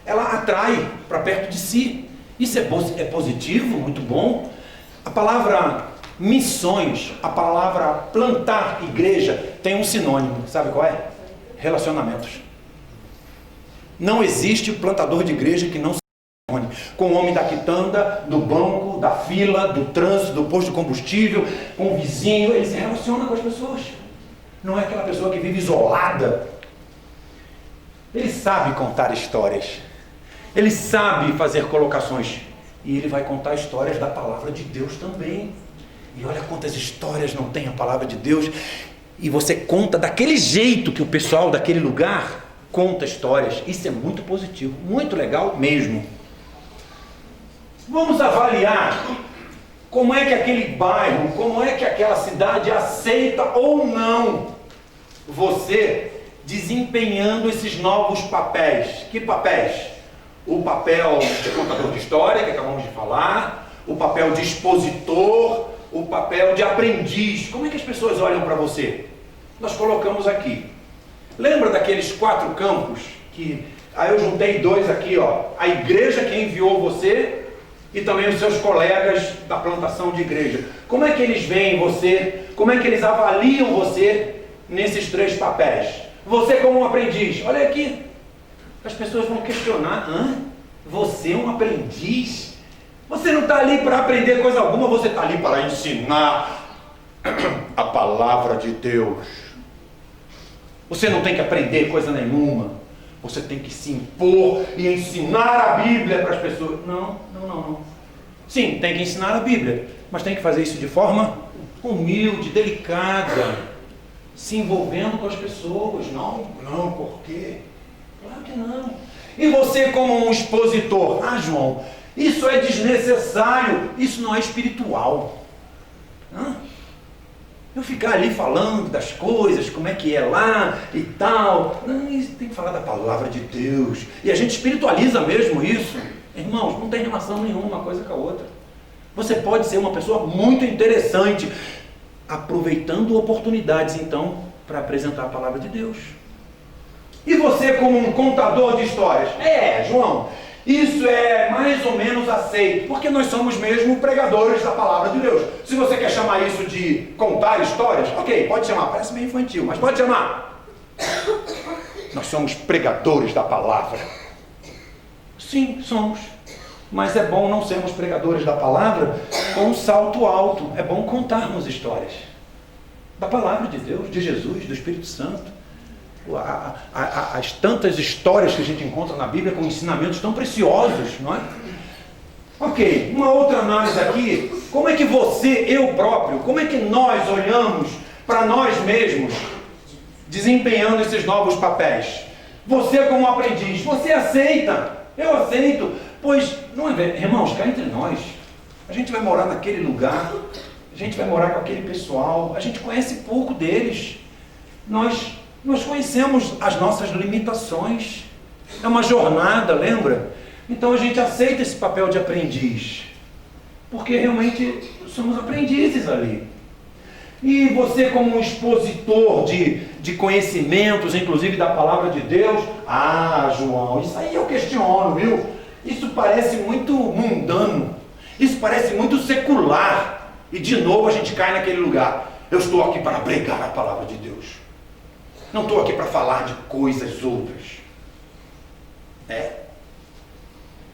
Ela atrai para perto de si. Isso é positivo, muito bom. A palavra missões, a palavra plantar igreja tem um sinônimo, sabe qual é? Relacionamentos. Não existe plantador de igreja que não se relacione com o homem da quitanda, do banco, da fila, do trânsito, do posto de combustível, com o vizinho. Ele se relaciona com as pessoas. Não é aquela pessoa que vive isolada. Ele sabe contar histórias. Ele sabe fazer colocações. E ele vai contar histórias da palavra de Deus também. E olha quantas histórias não tem a palavra de Deus. E você conta daquele jeito que o pessoal daquele lugar conta histórias. Isso é muito positivo, muito legal mesmo. Vamos avaliar como é que aquele bairro, como é que aquela cidade aceita ou não você desempenhando esses novos papéis. Que papéis? O papel de contador de história, que acabamos de falar, o papel de expositor, o papel de aprendiz. Como é que as pessoas olham para você? Nós colocamos aqui. Lembra daqueles 4 campos? Aí eu juntei 2 aqui, ó. A igreja que enviou você e também os seus colegas da plantação de igreja. Como é que eles veem você? Como é que eles avaliam você nesses 3 papéis? Você como um aprendiz. Olha aqui. As pessoas vão questionar. Você é um aprendiz? Você não está ali para aprender coisa alguma, você está ali para ensinar a palavra de Deus. Você não tem que aprender coisa nenhuma. Você tem que se impor e ensinar a Bíblia para as pessoas. Não. Sim, tem que ensinar a Bíblia, mas tem que fazer isso de forma humilde, delicada, se envolvendo com as pessoas. Não, por quê? Claro que não. E você como um expositor? João, isso é desnecessário, isso não é espiritual. Eu ficar ali falando das coisas, como é que é lá e tal. Não, isso tem que falar da palavra de Deus. E a gente espiritualiza mesmo isso. Irmãos, não tem relação nenhuma uma coisa com a outra. Você pode ser uma pessoa muito interessante, aproveitando oportunidades, então, para apresentar a palavra de Deus. E você como um contador de histórias? João, isso é mais ou menos aceito, porque nós somos mesmo pregadores da palavra de Deus. Se você quer chamar isso de contar histórias, ok, pode chamar, parece meio infantil, mas pode chamar. Nós somos pregadores da palavra. Sim, somos. Mas é bom não sermos pregadores da palavra com um salto alto. É bom contarmos histórias da palavra de Deus, de Jesus, do Espírito Santo. As tantas histórias que a gente encontra na Bíblia com ensinamentos tão preciosos, não é? Ok, uma outra análise aqui. Como é que você, eu próprio, como é que nós olhamos para nós mesmos desempenhando esses novos papéis. Você como aprendiz, você aceita, eu aceito, pois, não é, irmãos, cá entre nós, a gente vai morar naquele lugar, a gente vai morar com aquele pessoal, a gente conhece pouco deles, nós conhecemos as nossas limitações, é uma jornada, lembra? Então a gente aceita esse papel de aprendiz, porque realmente somos aprendizes ali. E você como um expositor de conhecimentos, inclusive da palavra de Deus, João, isso aí eu questiono, viu? Isso parece muito mundano, isso parece muito secular, e de novo a gente cai naquele lugar. Eu estou aqui para pregar a palavra de Deus, não estou aqui para falar de coisas outras.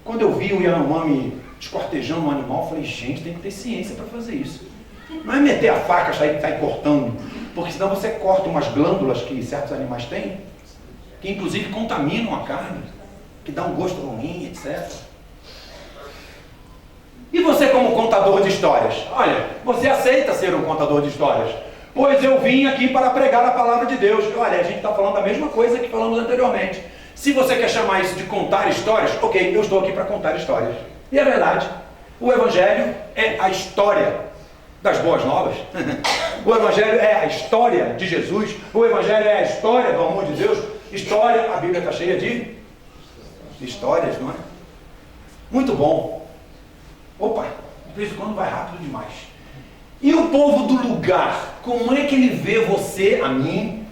Quando eu vi o Yanomami esquartejando um animal, eu falei, gente, tem que ter ciência para fazer isso. Não é meter a faca e sair cortando, porque senão você corta umas glândulas que certos animais têm, que inclusive contaminam a carne, que dá um gosto ruim, etc. E você como contador de histórias? Olha, você aceita ser um contador de histórias? Pois eu vim aqui para pregar a palavra de Deus. Olha, a gente está falando a mesma coisa que falamos anteriormente. Se você quer chamar isso de contar histórias, ok, eu estou aqui para contar histórias. E é verdade, o Evangelho é a história das boas novas. O Evangelho é a história de Jesus. O Evangelho é a história do amor de Deus. História, a Bíblia está cheia de histórias, não é? Muito bom. Opa, de vez em quando vai rápido demais. E o povo do lugar, como é que ele vê você, a mim,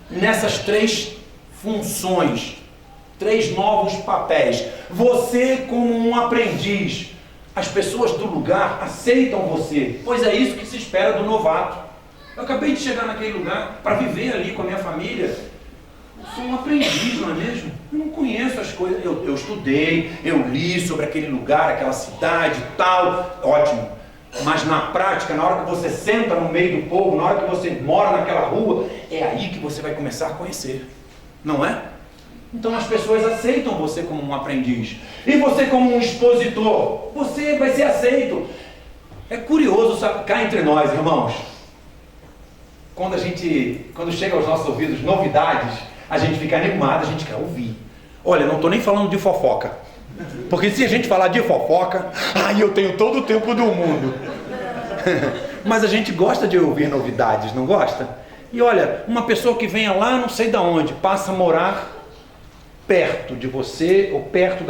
nessas três funções, três novos papéis? Você como um aprendiz, as pessoas do lugar aceitam você, pois é isso que se espera do novato. Eu acabei de chegar naquele lugar para viver ali com a minha família. Eu sou um aprendiz, não é mesmo? Eu não conheço as coisas. Eu estudei, eu li sobre aquele lugar, aquela cidade e tal. Ótimo. Mas na prática, na hora que você senta no meio do povo, na hora que você mora naquela rua, é aí que você vai começar a conhecer. Não é? Então as pessoas aceitam você como um aprendiz. E você como um expositor, você vai ser aceito. É curioso, sabe, cá entre nós, irmãos, quando chega aos nossos ouvidos novidades, a gente fica animado, a gente quer ouvir. Olha, não estou nem falando de fofoca, porque se a gente falar de fofoca, eu tenho todo o tempo do mundo. Mas a gente gosta de ouvir novidades, não gosta? E olha, uma pessoa que venha lá não sei de onde, passa a morar perto de você, ou perto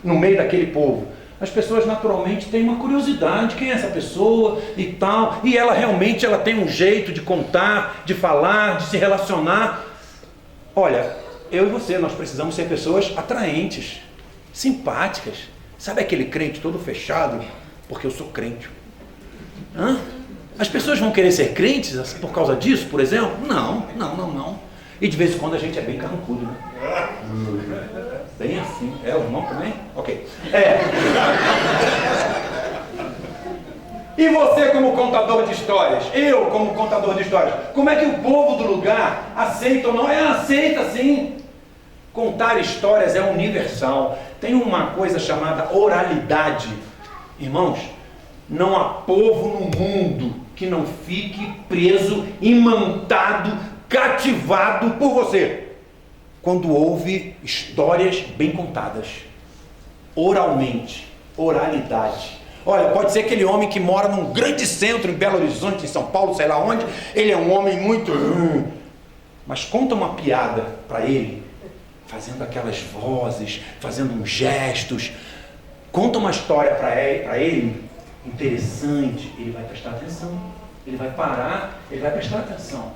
no meio daquele povo. As pessoas naturalmente têm uma curiosidade, quem é essa pessoa e tal, e ela realmente tem um jeito de contar, de falar, de se relacionar. Olha, eu e você, nós precisamos ser pessoas atraentes, simpáticas. Sabe aquele crente todo fechado? Porque eu sou crente. As pessoas vão querer ser crentes por causa disso, por exemplo? Não. E de vez em quando a gente é bem carrancudo, né? Bem assim. O irmão também? Ok. E você como contador de histórias? Eu como contador de histórias? Como é que o povo do lugar aceita ou não? Aceita sim. Contar histórias é universal. Tem uma coisa chamada oralidade. Irmãos, não há povo no mundo que não fique preso, imantado, cativado por você quando ouve histórias bem contadas, oralmente, oralidade. Olha, pode ser aquele homem que mora num grande centro em Belo Horizonte, em São Paulo, sei lá onde, ele é um homem muito... Mas conta uma piada para ele, fazendo aquelas vozes, fazendo uns gestos, conta uma história para ele, interessante, ele vai prestar atenção, ele vai parar, ele vai prestar atenção,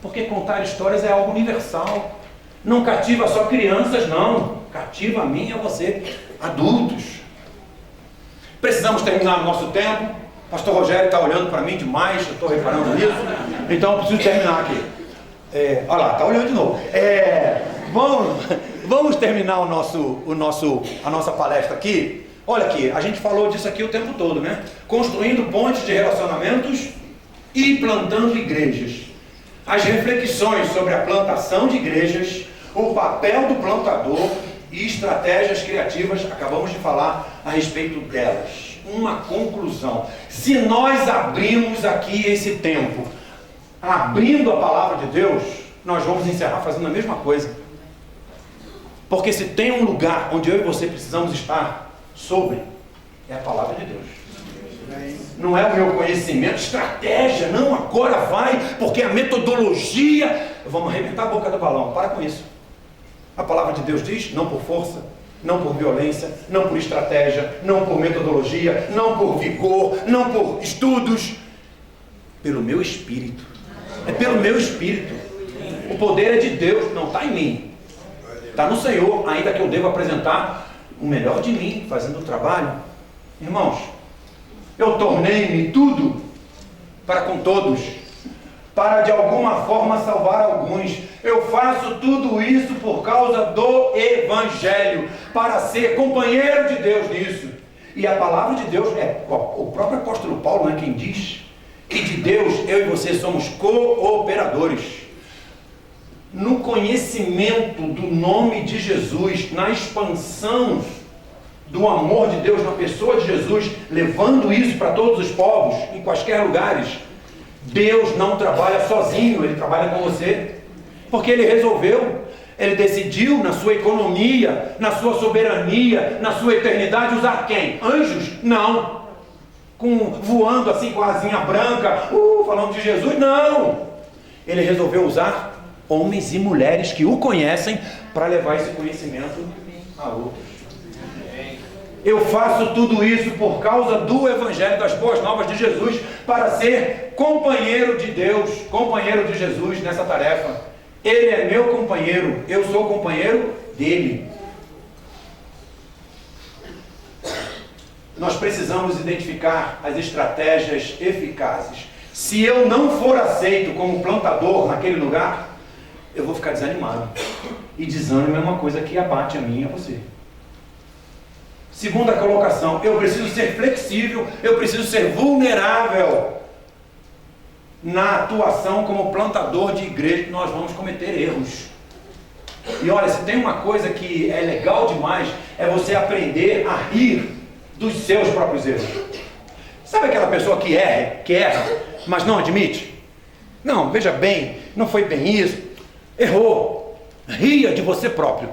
porque contar histórias é algo universal, não cativa só crianças, não, cativa a mim e a você, adultos. Precisamos terminar o nosso tempo. Pastor Rogério está olhando para mim demais, eu estou reparando nisso, então eu preciso terminar aqui. Olha lá, está olhando de novo. Vamos terminar a nossa palestra aqui. Olha aqui, a gente falou disso aqui o tempo todo, né? Construindo pontes de relacionamentos e plantando igrejas. As reflexões sobre a plantação de igrejas, o papel do plantador e estratégias criativas, acabamos de falar a respeito delas. Uma conclusão: se nós abrimos aqui esse tempo, abrindo a palavra de Deus, nós vamos encerrar fazendo a mesma coisa. Porque se tem um lugar onde eu e você precisamos estar sobre, é a palavra de Deus. Não é o meu conhecimento, estratégia, não, agora vai, porque a metodologia, vamos arrebentar a boca do balão, para com isso. A palavra de Deus diz, não por força, não por violência, não por estratégia, não por metodologia, não por vigor, não por estudos, pelo meu espírito. É pelo meu espírito. O poder é de Deus, não está em mim. Está no Senhor, ainda que eu deva apresentar o melhor de mim, fazendo o trabalho. Irmãos, eu tornei-me tudo para com todos, para de alguma forma salvar alguns. Eu faço tudo isso por causa do Evangelho, para ser companheiro de Deus nisso. E a palavra de Deus, o próprio apóstolo Paulo, quem diz que de Deus eu e você somos cooperadores. No conhecimento do nome de Jesus, na expansão do amor de Deus na pessoa de Jesus, levando isso para todos os povos, em quaisquer lugares, Deus não trabalha sozinho, Ele trabalha com você, porque Ele resolveu, Ele decidiu na sua economia, na sua soberania, na sua eternidade, usar quem? Anjos? Não. Voando assim com a asinha branca, falando de Jesus? Não. Ele resolveu usar homens e mulheres que o conhecem para levar esse conhecimento a outros. Eu faço tudo isso por causa do Evangelho, das boas novas de Jesus, para ser companheiro de Deus, companheiro de Jesus nessa tarefa. Ele é meu companheiro, eu sou companheiro dele. Nós precisamos identificar as estratégias eficazes. Se eu não for aceito como plantador naquele lugar, eu vou ficar desanimado. E desânimo é uma coisa que abate a mim e a você. Segunda colocação, eu preciso ser flexível, eu preciso ser vulnerável. Na atuação como plantador de igreja, nós vamos cometer erros. E olha, se tem uma coisa que é legal demais, é você aprender a rir dos seus próprios erros. Sabe aquela pessoa que erra, mas não admite? Não, veja bem, não foi bem isso, errou. Ria de você próprio.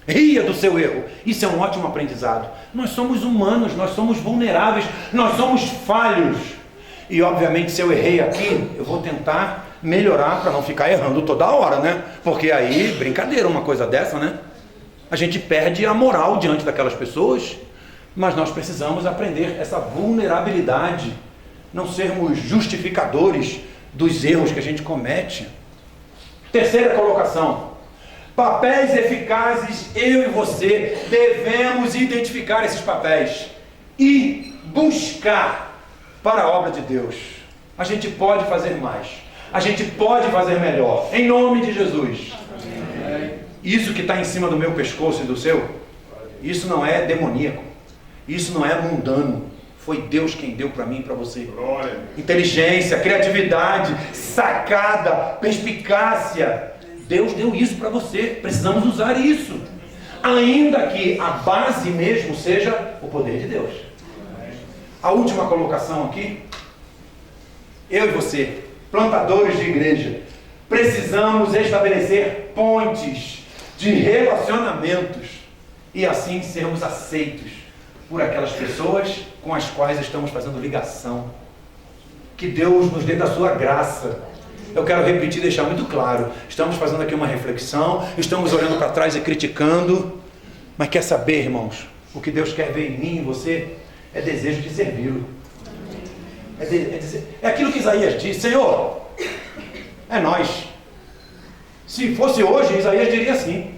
Ria do seu erro. Isso é um ótimo aprendizado. Nós somos humanos, nós somos vulneráveis, nós somos falhos. E obviamente se eu errei aqui, eu vou tentar melhorar para não ficar errando toda hora, né? Porque aí, brincadeira uma coisa dessa, né? A gente perde a moral diante daquelas pessoas, mas nós precisamos aprender essa vulnerabilidade, não sermos justificadores dos erros que a gente comete. Terceira colocação. Papéis eficazes, eu e você devemos identificar esses papéis e buscar para a obra de Deus. A gente pode fazer mais, a gente pode fazer melhor, em nome de Jesus. Isso que está em cima do meu pescoço e do seu, isso não é demoníaco, isso não é mundano, foi Deus quem deu para mim e para você. Inteligência, criatividade, sacada, perspicácia, Deus deu isso para você, precisamos usar isso, ainda que a base mesmo seja o poder de Deus. A última colocação aqui, eu e você, plantadores de igreja, precisamos estabelecer pontes de relacionamentos e assim sermos aceitos por aquelas pessoas com as quais estamos fazendo ligação. Que Deus nos dê da sua graça. Eu quero repetir e deixar muito claro, estamos fazendo aqui uma reflexão, estamos olhando para trás e criticando, mas quer saber, irmãos, o que Deus quer ver em mim e em você é desejo de servi-lo. É aquilo que Isaías diz, Senhor, é nós. Se fosse hoje, Isaías diria assim.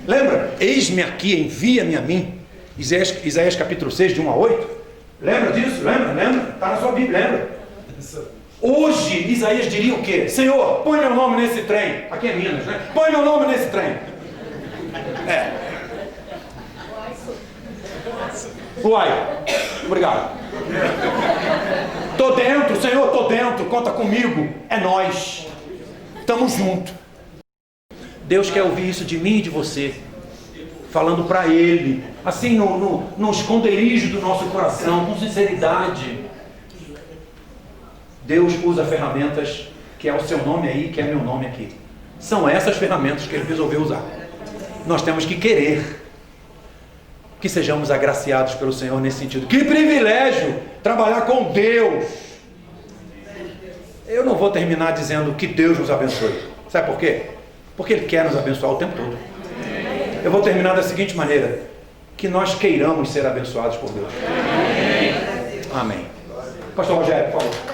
Lembra? Eis-me aqui, envia-me a mim. Isaías capítulo 6, de 1 a 8. Lembra disso? Lembra? Está na sua Bíblia, lembra? Hoje, Isaías diria o quê? Senhor, põe meu nome nesse trem. Aqui é Minas, né? Põe meu nome nesse trem. Uai, obrigado. Tô dentro, Senhor, tô dentro. Conta comigo. É nós. Estamos juntos. Deus quer ouvir isso de mim e de você. Falando para Ele. Assim, no esconderijo do nosso coração, com sinceridade. Deus usa ferramentas que é o seu nome aí, que é meu nome aqui. São essas ferramentas que ele resolveu usar. Nós temos que querer que sejamos agraciados pelo Senhor nesse sentido. Que privilégio trabalhar com Deus! Eu não vou terminar dizendo que Deus nos abençoe. Sabe por quê? Porque Ele quer nos abençoar o tempo todo. Eu vou terminar da seguinte maneira: que nós queiramos ser abençoados por Deus. Amém. Pastor Rogério, por favor.